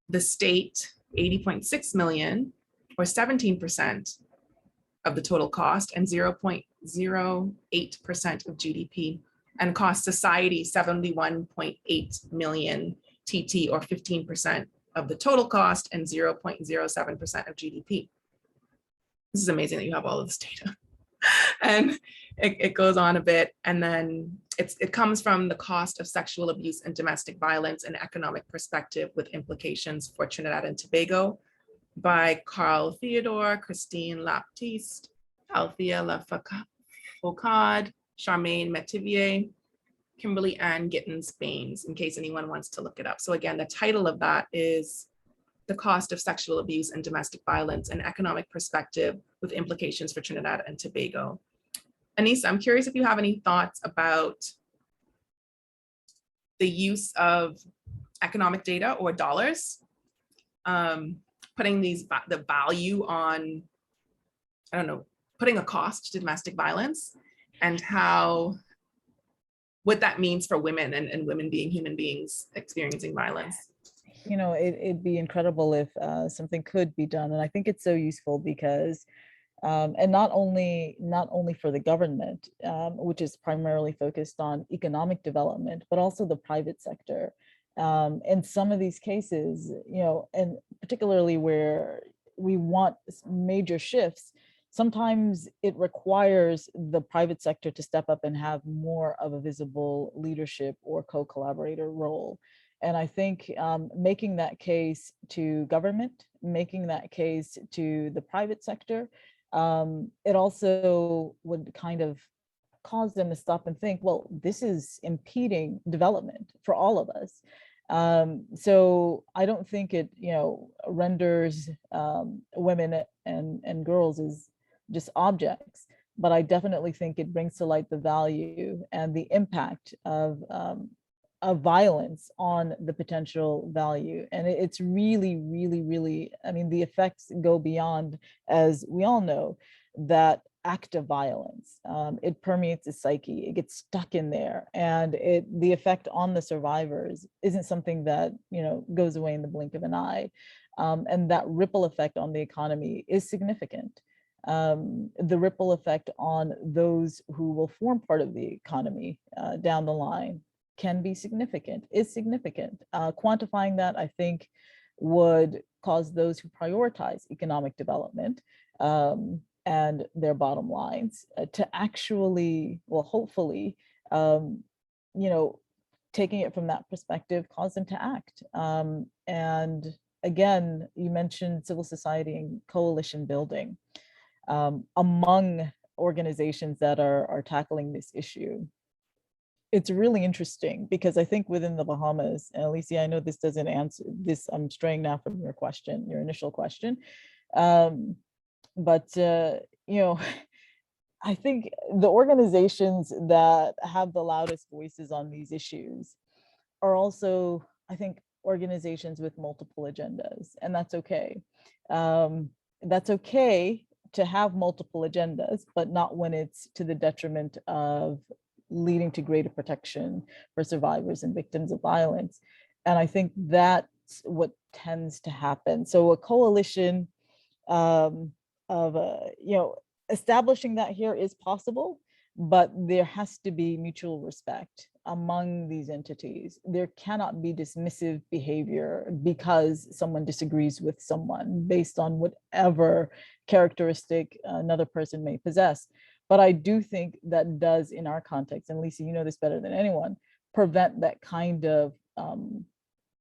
The state, 80.6 million, or 17% of the total cost and 0.08% of GDP, and cost society 71.8 million TT, or 15% of the total cost and 0.07% of GDP. This is amazing that you have all of this data. And it goes on a bit, and then it comes from the cost of sexual abuse and domestic violence and economic perspective with implications for Trinidad and Tobago by Carl Theodore, Christine Laptiste, Althea Lafaucade, Charmaine Metivier, Kimberly Ann Gittins Baines, in case anyone wants to look it up. So again, the title of that is The Cost of Sexual Abuse and Domestic Violence, an Economic Perspective with Implications for Trinidad and Tobago. Aneesah, I'm curious if you have any thoughts about the use of economic data or dollars, putting the value on, I don't know, putting a cost to domestic violence, and what that means for women and women being human beings experiencing violence. You know, it'd be incredible if something could be done. And I think it's so useful because, and not only for the government, which is primarily focused on economic development, but also the private sector. In some of these cases, you know, and particularly where we want major shifts, sometimes it requires the private sector to step up and have more of a visible leadership or co-collaborator role. And I think making that case to government, making that case to the private sector, it also would kind of cause them to stop and think, well, this is impeding development for all of us. So I don't think it, you know, renders women and girls as just objects, but I definitely think it brings to light the value and the impact of violence on the potential value. And it's really, really, really, I mean, the effects go beyond, as we all know, that act of violence. It permeates the psyche, it gets stuck in there, and the effect on the survivors isn't something that, you know, goes away in the blink of an eye. And that ripple effect on the economy is significant. The ripple effect on those who will form part of the economy down the line can be significant, is significant. Quantifying that, I think, would cause those who prioritize economic development and their bottom lines to actually, well, hopefully, you know, taking it from that perspective, cause them to act. And again, you mentioned civil society and coalition building among organizations that are tackling this issue. It's really interesting because I think within the Bahamas, and Alicia, I know this doesn't answer this, I'm straying now from your question, your initial question. But you know, I think the organizations that have the loudest voices on these issues are also, I think, organizations with multiple agendas, and that's okay. That's okay to have multiple agendas, but not when it's to the detriment of leading to greater protection for survivors and victims of violence. And I think that's what tends to happen. So a coalition of, you know, establishing that here is possible, but there has to be mutual respect among these entities. There cannot be dismissive behavior because someone disagrees with someone based on whatever characteristic another person may possess. But I do think that does, in our context, and Lisa, you know this better than anyone, prevent that kind of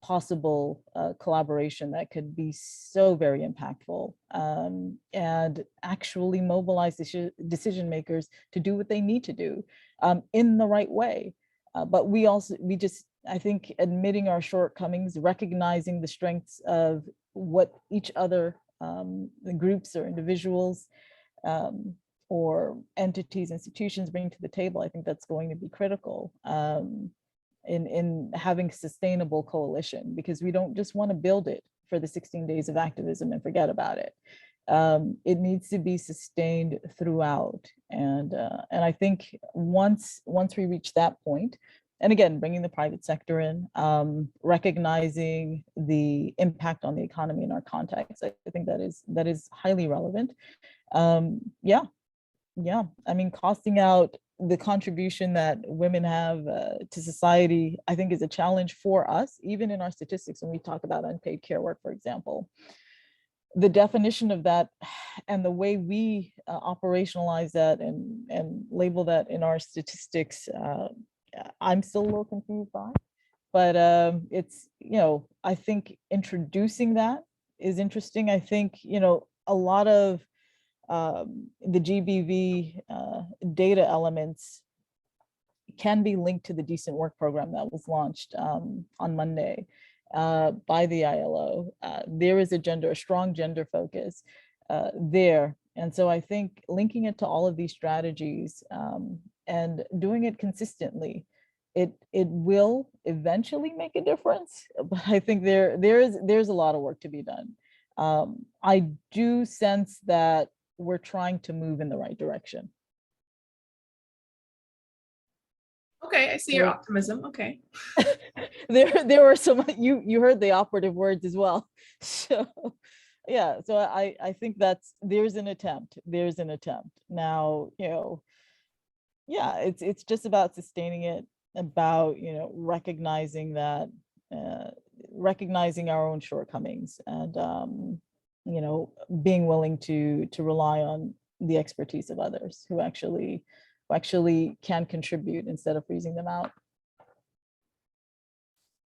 possible collaboration that could be so very impactful and actually mobilize decision makers to do what they need to do in the right way. But I think admitting our shortcomings, recognizing the strengths of what each other groups or individuals or entities, institutions bring to the table, I think that's going to be critical in having sustainable coalition, because we don't just want to build it for the 16 days of activism and forget about it. It needs to be sustained throughout. And I think once we reach that point, and again, bringing the private sector in, recognizing the impact on the economy in our context, I think that is highly relevant. Yeah, I mean, costing out the contribution that women have to society, I think is a challenge for us, even in our statistics when we talk about unpaid care work, for example. The definition of that and the way we operationalize that and label that in our statistics, I'm still a little confused by, but it's, you know, I think introducing that is interesting. I think, you know, a lot of the GBV data elements can be linked to the Decent Work program that was launched on Monday by the ILO. There is a strong gender focus there. And so I think linking it to all of these strategies and doing it consistently, it will eventually make a difference. But I think there's a lot of work to be done. I do sense that we're trying to move in the right direction. Okay, I see your optimism. Okay. There were some, you heard the operative words as well. So yeah, so I think there's an attempt. Now, yeah, it's just about sustaining it, about, recognizing that, recognizing our own shortcomings, and being willing to rely on the expertise of others who actually can contribute instead of freezing them out.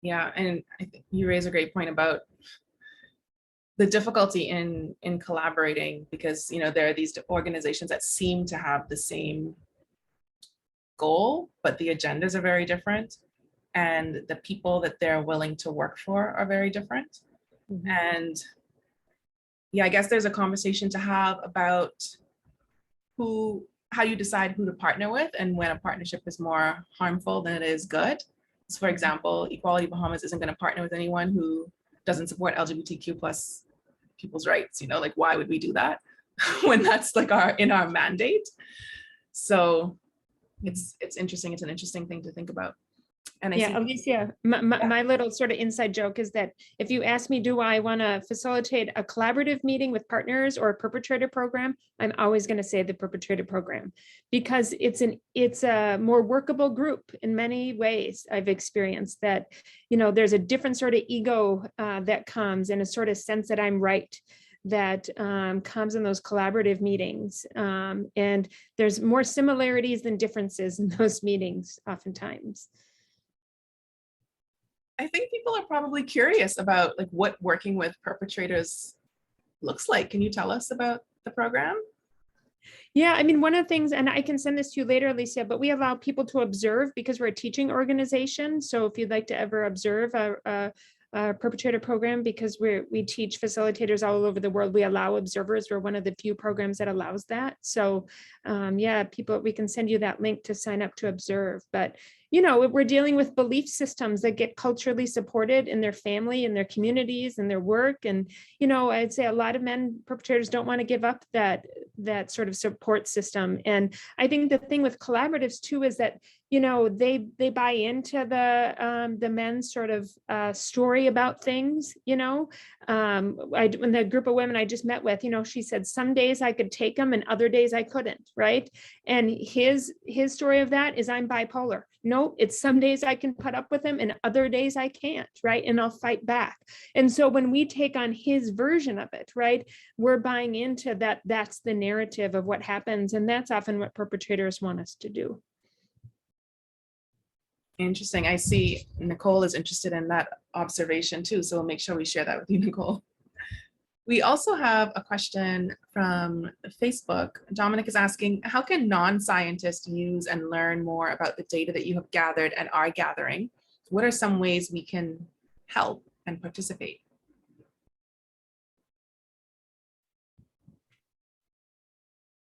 Yeah, and I think you raise a great point about the difficulty in collaborating, because there are these organizations that seem to have the same goal, but the agendas are very different, and the people that they're willing to work for are very different. Mm-hmm. And yeah, I guess there's a conversation to have about how you decide who to partner with, and when a partnership is more harmful than it is good. So for example, Equality Bahamas isn't going to partner with anyone who doesn't support LGBTQ plus people's rights. Like, why would we do that when that's like in our mandate? So it's interesting. It's an interesting thing to think about. And Aneesah, my little sort of inside joke is that if you ask me, do I want to facilitate a collaborative meeting with partners or a perpetrator program, I'm always going to say the perpetrator program, because it's a more workable group in many ways. I've experienced that, there's a different sort of ego that comes, and a sort of sense that I'm right, that comes in those collaborative meetings. And there's more similarities than differences in those meetings oftentimes. I think people are probably curious about like what working with perpetrators looks like. Can you tell us about the program? Yeah, I mean, one of the things, and I can send this to you later, Alicia, but we allow people to observe because we're a teaching organization. So if you'd like to ever observe a perpetrator program, because we teach facilitators all over the world, we allow observers. We're one of the few programs that allows that. So yeah, people, we can send you that link to sign up to observe. But we're dealing with belief systems that get culturally supported in their family, in their communities, in their work. And, I'd say a lot of men perpetrators don't want to give up that sort of support system. And I think the thing with collaboratives too is that, they buy into the men's sort of story about things, when the group of women I just met with, she said, some days I could take them and other days I couldn't, right? And his story of that is, I'm bipolar. No, it's some days I can put up with him and other days I can't, right? And I'll fight back. And so when we take on his version of it, right, we're buying into that. That's the narrative of what happens. And that's often what perpetrators want us to do. Interesting. I see Nicole is interested in that observation too. So we'll make sure we share that with you, Nicole. We also have a question from Facebook. Dominic is asking, how can non-scientists use and learn more about the data that you have gathered and are gathering? What are some ways we can help and participate?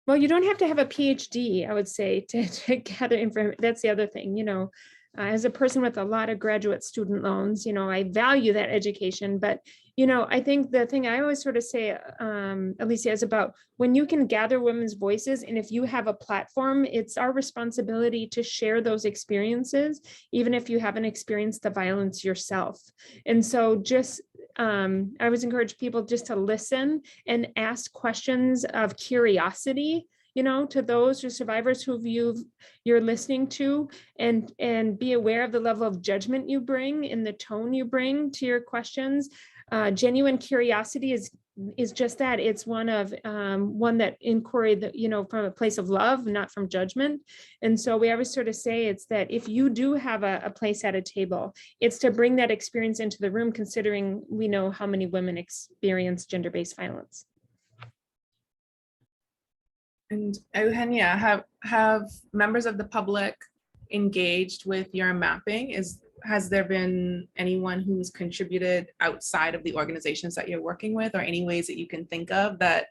Well, you don't have to have a PhD, I would say, to gather information. That's the other thing, as a person with a lot of graduate student loans, I value that education, but, I think the thing I always sort of say, Alicia, is about when you can gather women's voices, and if you have a platform, it's our responsibility to share those experiences, even if you haven't experienced the violence yourself. And so just, I always encourage people just to listen and ask questions of curiosity, to those survivors who you're listening to, and be aware of the level of judgment you bring and the tone you bring to your questions. Genuine curiosity is just that. It's one that inquiry that, from a place of love, not from judgment. And so we always sort of say it's that if you do have a place at a table, it's to bring that experience into the room, considering we know how many women experience gender-based violence. And Eugenia, have members of the public engaged with your mapping? Has there been anyone who's contributed outside of the organizations that you're working with, or any ways that you can think of that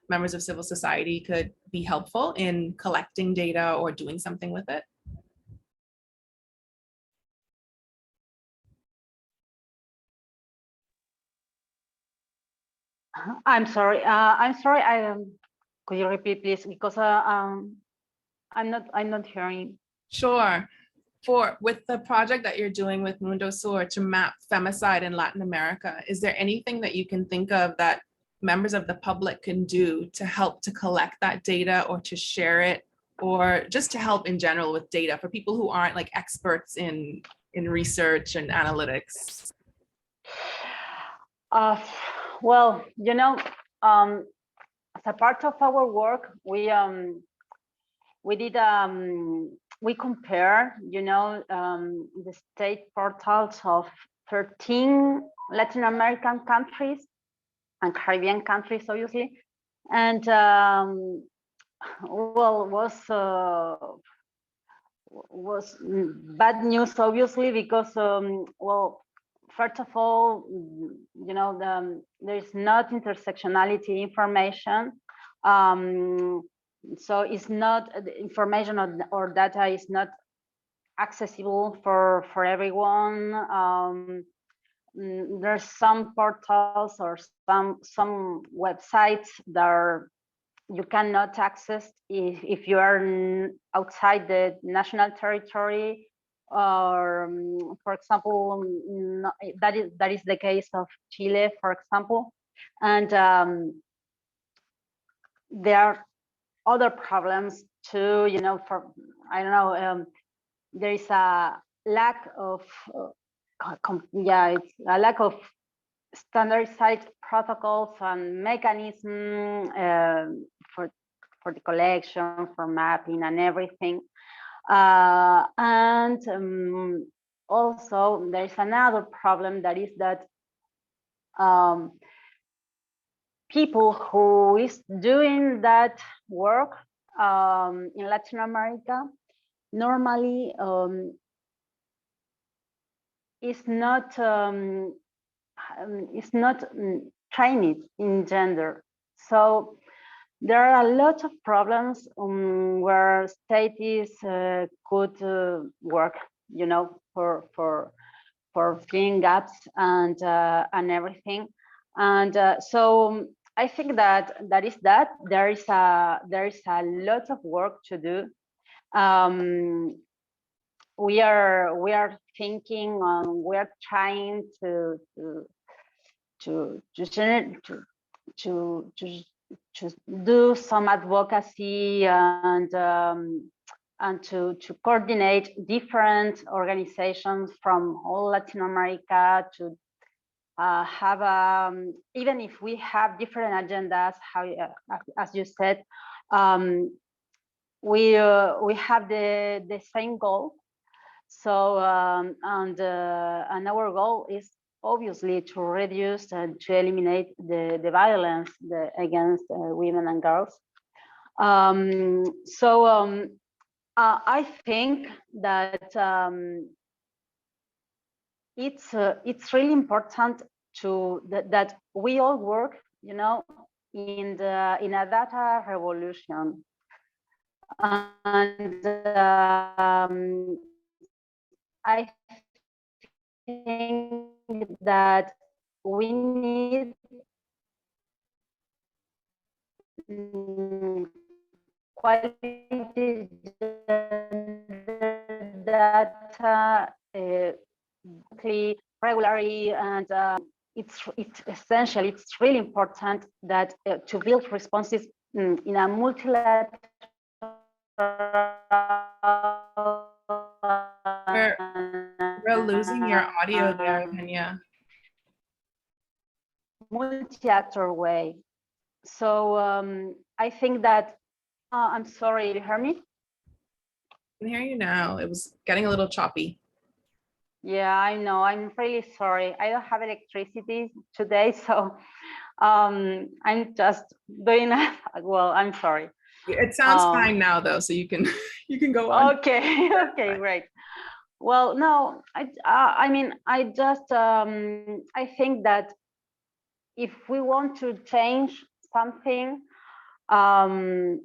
members of civil society could be helpful in collecting data or doing something with it? I'm sorry. Could you repeat, please? Because I'm not hearing. Sure. With the project that you're doing with Mundo Sur to map femicide in Latin America, is there anything that you can think of that members of the public can do to help to collect that data or to share it, or just to help in general with data for people who aren't like experts in research and analytics? Well, as a part of our work, we compare, the state portals of 13 Latin American countries and Caribbean countries, obviously, and well, was bad news, obviously, because well, first of all, there is not intersectionality information. So it's not the information or data is not accessible for everyone. There's some portals or some websites that you cannot access if you are outside the national territory, or for example, that is the case of Chile, for example. And there are other problems too, for, I don't know, there is a lack of it's a lack of standardized protocols and mechanism for the collection, for mapping and everything. And also there is another problem, that is that people who is doing that work in Latin America normally is not trained in gender. So there are a lot of problems where states could work, for filling gaps and everything. And so I think that there is a lot of work to do. We are thinking, we are trying to do some advocacy and to coordinate different organizations from all Latin America to have even if we have different agendas, as you said, we have the same goal. So and our goal is obviously to reduce and to eliminate the violence against women and girls. So I think that it's really important that we all work, in a data revolution, and I think that we need quality data regularly, and it's essential. It's really important that to build responses in a multilateral. We're losing your audio there, Eugenia. Multi-actor way. So I think that, I'm sorry, you hear me? I can hear you now. It was getting a little choppy. Yeah, I know. I'm really sorry. I don't have electricity today, so I'm just doing, well, I'm sorry. It sounds fine now, though, so you can you can go on. Okay, okay, great. Well, no, I mean, I just I think that if we want to change something, I'm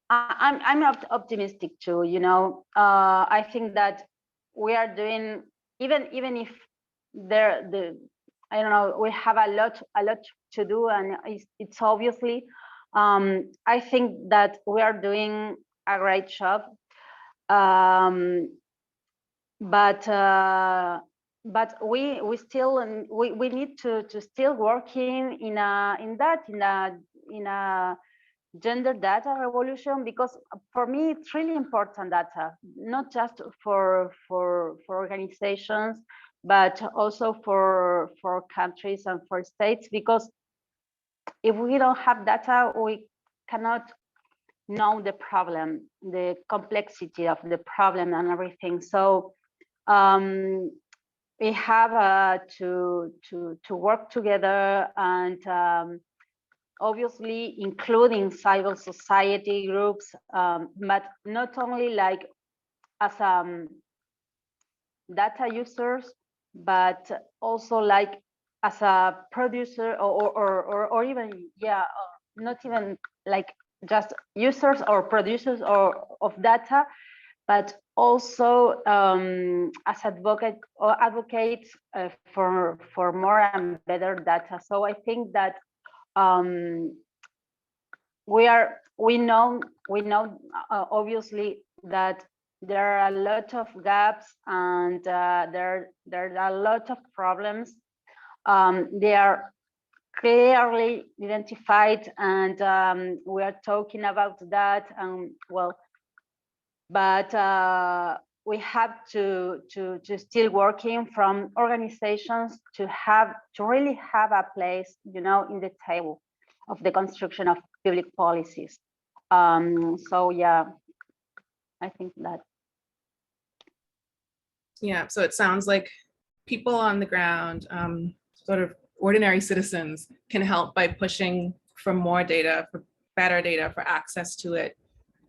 optimistic too. You know, I think that we are doing, even if I don't know, we have a lot to do, and it's obviously, I think that we are doing a great job. But we still we need to still working in a gender data revolution, because for me it's really important data, not just for organizations, but also for countries and for states, because if we don't have data, we cannot know the problem, the complexity of the problem and everything. So we have to work together, and obviously including civil society groups, but not only like as data users, but also like as a producer, or even, yeah, not even like just users or producers of data, but also as advocates for more and better data. So I think that we know obviously that there are a lot of gaps, and there are a lot of problems. They are clearly identified, and we are talking about that. Well, but we have to still working from organizations to really have a place, you know, in the table of the construction of public policies. So yeah, I think that. Yeah, so it sounds like people on the ground, sort of ordinary citizens, can help by pushing for more data, for better data, for access to it,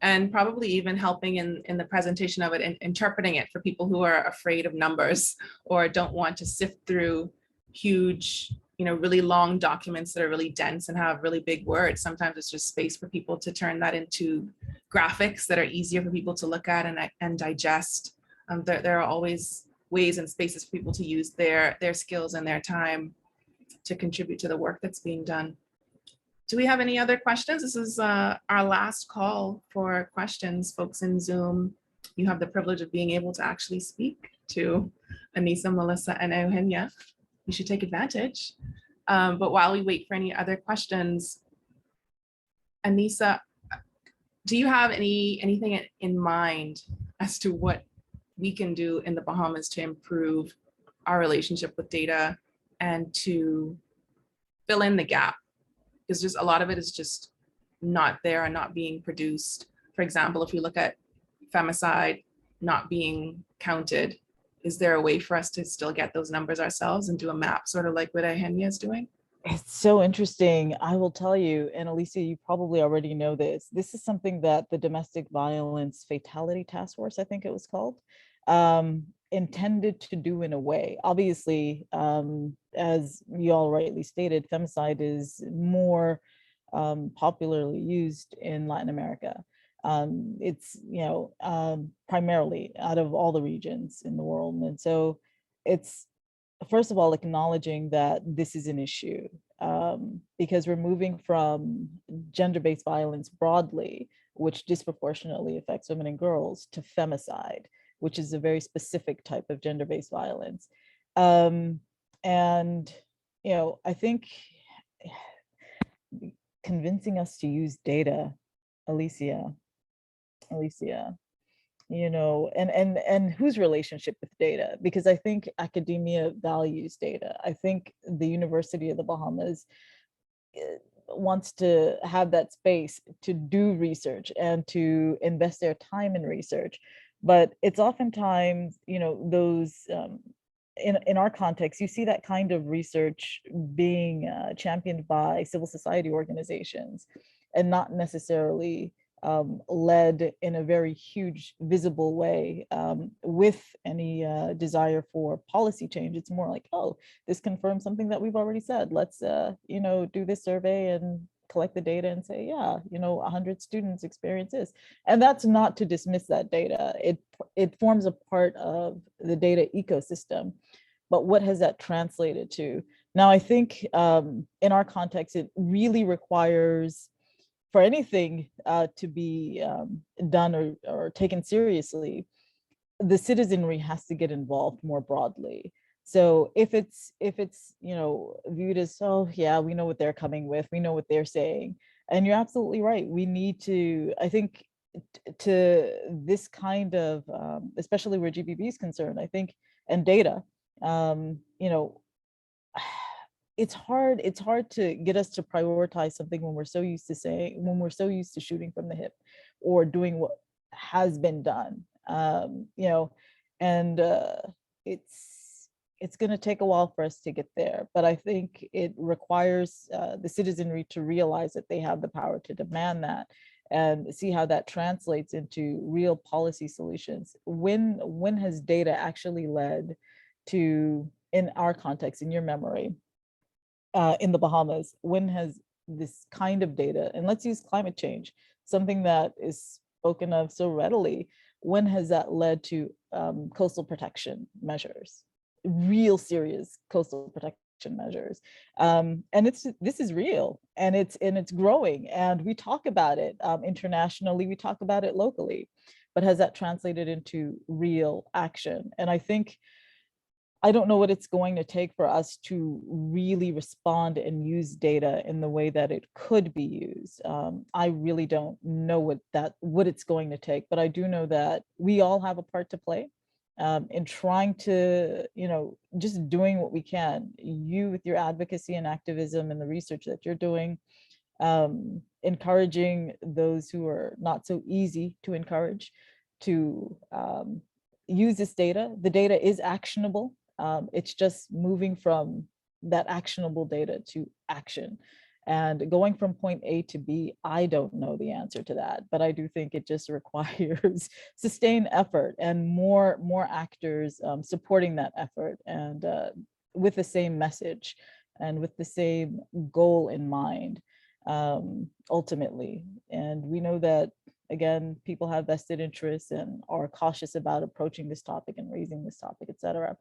and probably even helping in the presentation of it and interpreting it for people who are afraid of numbers or don't want to sift through huge, you know, really long documents that are really dense and have really big words. Sometimes it's just space for people to turn that into graphics that are easier for people to look at and digest. There are always ways and spaces for people to use their skills and their time to contribute to the work that's being done. Do we have any other questions? This is our last call for questions. Folks in Zoom, you have the privilege of being able to actually speak to Aneesah, Melissa, and Eugenia. You should take advantage. But while we wait for any other questions, Aneesah, do you have anything in mind as to what we can do in the Bahamas to improve our relationship with data and to fill in the gap? Because just a lot of it is just not there and not being produced. For example, if we look at femicide not being counted, is there a way for us to still get those numbers ourselves and do a map, sort of like what Eugenia is doing? It's so interesting. I will tell you, and Alicia, you probably already know this. This is something that the Domestic Violence Fatality Task Force, I think it was called, intended to do in a way. Obviously, as you all rightly stated, femicide is more popularly used in Latin America. It's, you know, primarily out of all the regions in the world. And so it's, first of all, acknowledging that this is an issue, because we're moving from gender-based violence broadly, which disproportionately affects women and girls, to femicide, which is a very specific type of gender-based violence. And, you know, I think convincing us to use data, Alicia, you know, and whose relationship with data, because I think academia values data. I think the University of the Bahamas wants to have that space to do research and to invest their time in research. But it's oftentimes, you know, those, in our context, you see that kind of research being championed by civil society organizations and not necessarily led in a very huge, visible way with any desire for policy change. It's more like, oh, this confirms something that we've already said. Let's, do this survey and collect the data and say, yeah, 100 students experience this. And that's not to dismiss that data. It forms a part of the data ecosystem. But what has that translated to? Now, I think in our context, it really requires, for anything to be done or taken seriously, the citizenry has to get involved more broadly. So if it's viewed as, oh yeah, we know what they're coming with, we know what they're saying, and you're absolutely right. We need to, I think, to this kind of, especially where GBB is concerned, I think, and data, it's hard to get us to prioritize something when we're so used to shooting from the hip or doing what has been done, and it's going to take a while for us to get there. But I think it requires the citizenry to realize that they have the power to demand that and see how that translates into real policy solutions. When has data actually led to, in our context, in your memory, in the Bahamas, when has this kind of data, and let's use climate change, something that is spoken of so readily, when has that led to coastal protection measures, real serious coastal protection measures? And this is real, and it's growing, and we talk about it internationally, we talk about it locally, but has that translated into real action? And I don't know what it's going to take for us to really respond and use data in the way that it could be used. I really don't know what it's going to take, but I do know that we all have a part to play in trying to, just doing what we can. You with your advocacy and activism and the research that you're doing, encouraging those who are not so easy to encourage to use this data. The data is actionable. It's just moving from that actionable data to action and going from point A to B. I don't know the answer to that, but I do think it just requires sustained effort and more actors supporting that effort, and with the same message and with the same goal in mind, ultimately. And we know that, again, people have vested interests and are cautious about approaching this topic and raising this topic, et cetera.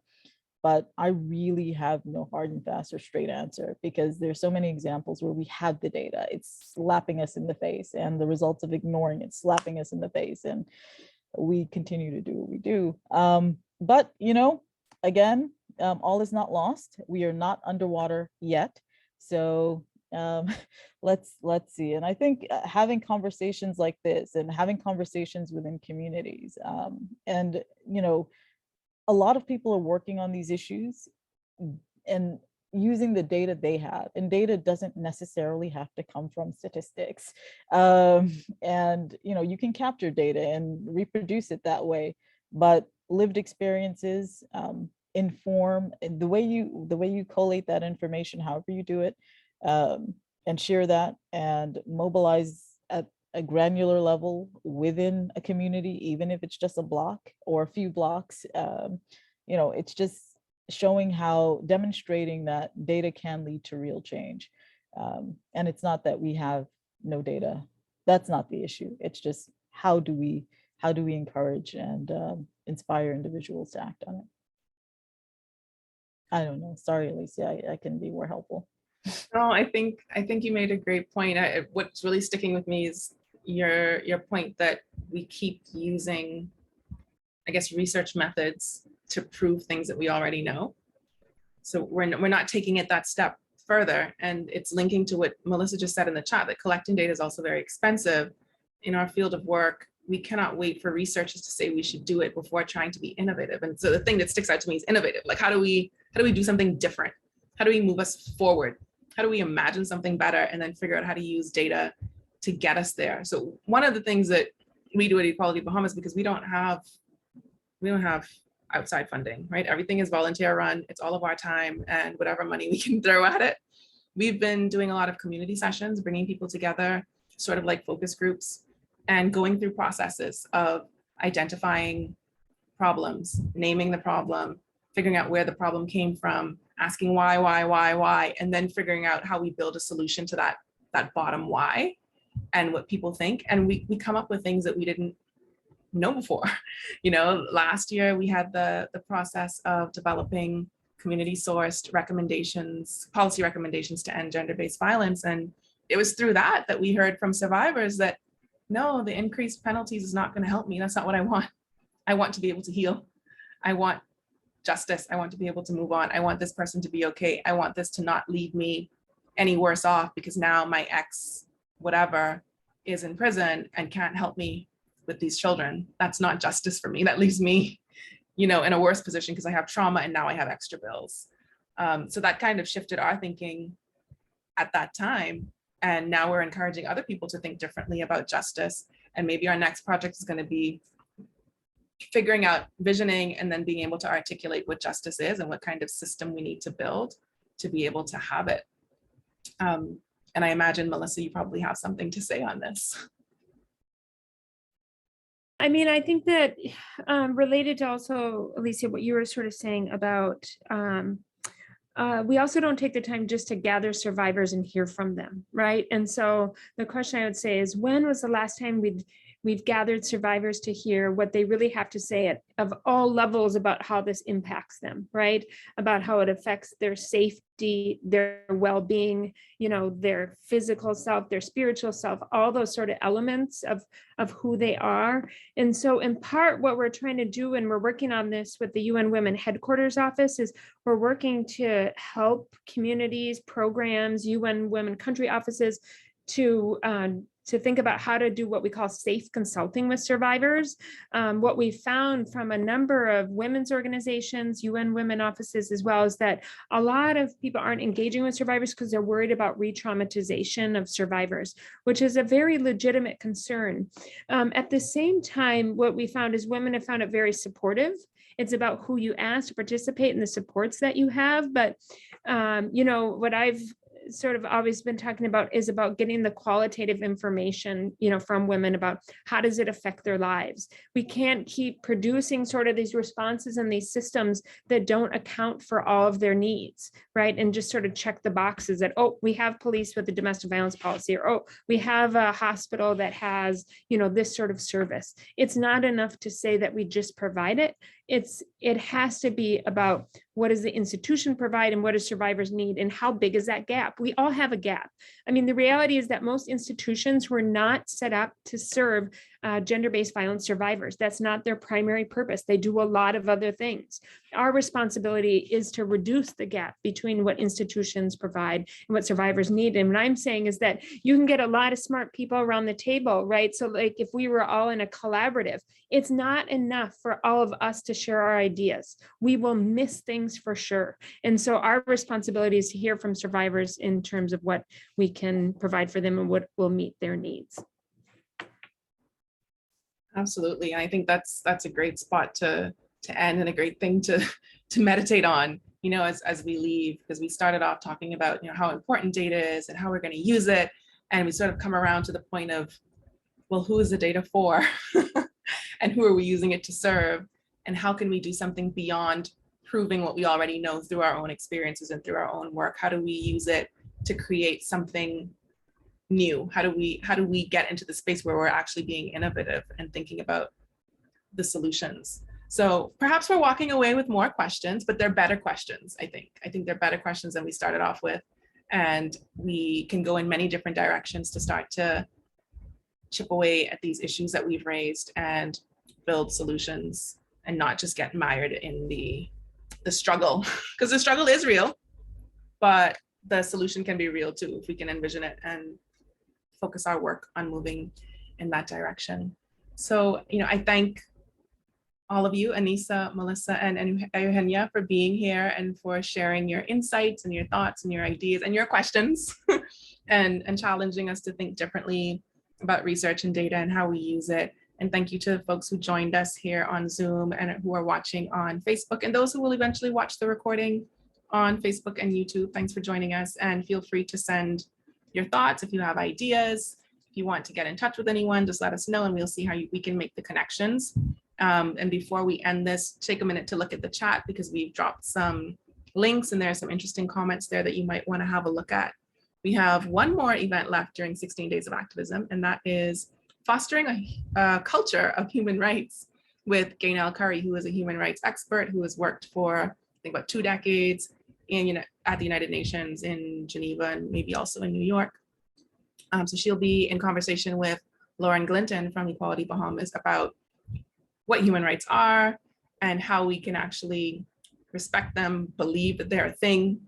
But I really have no hard and fast or straight answer, because there's so many examples where we have the data, it's slapping us in the face, and the results of ignoring it slapping us in the face, and we continue to do what we do. But again, all is not lost. We are not underwater yet. So let's see. And I think having conversations like this and having conversations within communities, and a lot of people are working on these issues and using the data they have, and data doesn't necessarily have to come from statistics. And you can capture data and reproduce it that way, but lived experiences inform the way you collate that information, however you do it, and share that and mobilize at a granular level within a community, even if it's just a block or a few blocks. It's just showing how, demonstrating that data can lead to real change. And it's not that we have no data. That's not the issue. It's just how do we encourage and inspire individuals to act on it? I don't know. Sorry, Alicia, I can be more helpful. No, I think you made a great point. What's really sticking with me is your point that we keep using, I guess, research methods to prove things that we already know. So we're not taking it that step further, and it's linking to what Melissa just said in the chat, that collecting data is also very expensive. In our field of work, we cannot wait for researchers to say we should do it before trying to be innovative. And so the thing that sticks out to me is innovative. Like, how do we do something different? How do we move us forward? How do we imagine something better and then figure out how to use data to get us there? So one of the things that we do at Equality Bahamas, because we don't have outside funding, right? Everything is volunteer run. It's all of our time and whatever money we can throw at it. We've been doing a lot of community sessions, bringing people together, sort of like focus groups, and going through processes of identifying problems, naming the problem, figuring out where the problem came from, asking why, and then figuring out how we build a solution to that bottom why and what people think. And we come up with things that we didn't know before. You know, last year we had the process of developing community sourced recommendations, policy recommendations to end gender-based violence. And it was through that we heard from survivors that, no, the increased penalties is not going to help me. That's not what I want. I want to be able to heal. I want justice. I want to be able to move on. I want this person to be okay. I want this to not leave me any worse off because now my ex, whatever, is in prison and can't help me with these children. That's not justice for me. That leaves me, you know, in a worse position because I have trauma and now I have extra bills. So that kind of shifted our thinking at that time. And now we're encouraging other people to think differently about justice. And maybe our next project is going to be figuring out visioning and then being able to articulate what justice is and what kind of system we need to build to be able to have it. And I imagine, Melissa, you probably have something to say on this. I mean, I think that related to also, Alicia, what you were sort of saying about, we also don't take the time just to gather survivors and hear from them, right? And so the question I would say is, when was the last time we've gathered survivors to hear what they really have to say of all levels about how this impacts them, right? About how it affects their safety, their well-being, you know, their physical self, their spiritual self, all those sort of elements of who they are. And so in part, what we're trying to do, and we're working on this with the UN Women Headquarters Office, is we're working to help communities, programs, UN Women country offices to think about how to do what we call safe consulting with survivors. What we found from a number of women's organizations, UN Women offices as well, is that a lot of people aren't engaging with survivors because they're worried about re-traumatization of survivors, which is a very legitimate concern. At the same time, what we found is women have found it very supportive. It's about who you ask to participate and the supports that you have. But, you know, what I've sort of always been talking about is about getting the qualitative information, you know, from women about how does it affect their lives. We can't keep producing sort of these responses and these systems that don't account for all of their needs, right? And just sort of check the boxes that, oh, we have police with a domestic violence policy, or, oh, we have a hospital that has, you know, this sort of service. It's not enough to say that we just provide it. It has to be about what does the institution provide and what do survivors need and how big is that gap? We all have a gap. I mean, the reality is that most institutions were not set up to serve gender-based violence survivors. That's not their primary purpose. They do a lot of other things. Our responsibility is to reduce the gap between what institutions provide and what survivors need. And what I'm saying is that you can get a lot of smart people around the table, right? So like if we were all in a collaborative, it's not enough for all of us to share our ideas. We will miss things for sure. And so our responsibility is to hear from survivors in terms of what we can provide for them and what will meet their needs. Absolutely. And I think that's a great spot to end and a great thing to meditate on, you know, as we leave, because we started off talking about, you know, how important data is and how we're going to use it. And we sort of come around to the point of, well, who is the data for? And who are we using it to serve? And how can we do something beyond proving what we already know through our own experiences and through our own work? How do we use it to create something new? How do we get into the space where we're actually being innovative and thinking about the solutions? So perhaps we're walking away with more questions, but they're better questions, I think. I think they're better questions than we started off with. And we can go in many different directions to start to chip away at these issues that we've raised and build solutions and not just get mired in the struggle, because the struggle is real, but the solution can be real too if we can envision it and focus our work on moving in that direction. So, you know, I thank all of you, Aneesah, Melissa, and Eugenia, for being here and for sharing your insights and your thoughts and your ideas and your questions and challenging us to think differently about research and data and how we use it. And thank you to the folks who joined us here on Zoom and who are watching on Facebook, and those who will eventually watch the recording on Facebook and YouTube. Thanks for joining us, and feel free to send your thoughts if you have ideas, If you want to get in touch with anyone, just let us know and we'll see how we can make the connections. And before we end this, take a minute to look at the chat because we've dropped some links and there are some interesting comments there that you might want to have a look at. We have one more event left during 16 Days of Activism, and that is fostering a culture of human rights with Gaynell Curry, who is a human rights expert who has worked for, I think, about 2 decades at the United Nations in Geneva and maybe also in New York. So she'll be in conversation with Lauren Glinton from Equality Bahamas about what human rights are and how we can actually respect them, believe that they're a thing,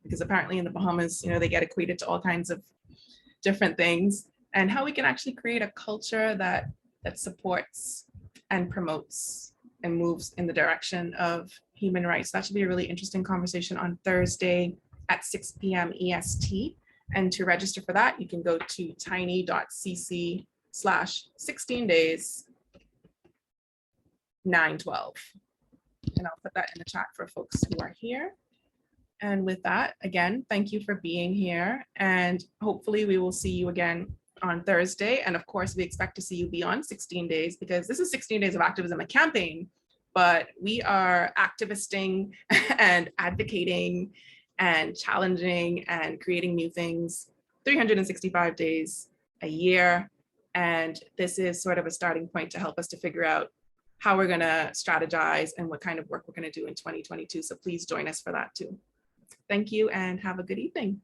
because apparently in the Bahamas, they get equated to all kinds of different things, and how we can actually create a culture that supports and promotes and moves in the direction of human rights. That should be a really interesting conversation on Thursday at 6 p.m. EST. And to register for that, you can go to tiny.cc/16days912. And I'll put that in the chat for folks who are here. And with that, again, thank you for being here. And hopefully we will see you again on Thursday. And of course, we expect to see you beyond 16 days because this is 16 Days of Activism, a campaign, but we are activisting and advocating and challenging and creating new things 365 days a year. And this is sort of a starting point to help us to figure out how we're going to strategize and what kind of work we're going to do in 2022. So please join us for that too. Thank you and have a good evening.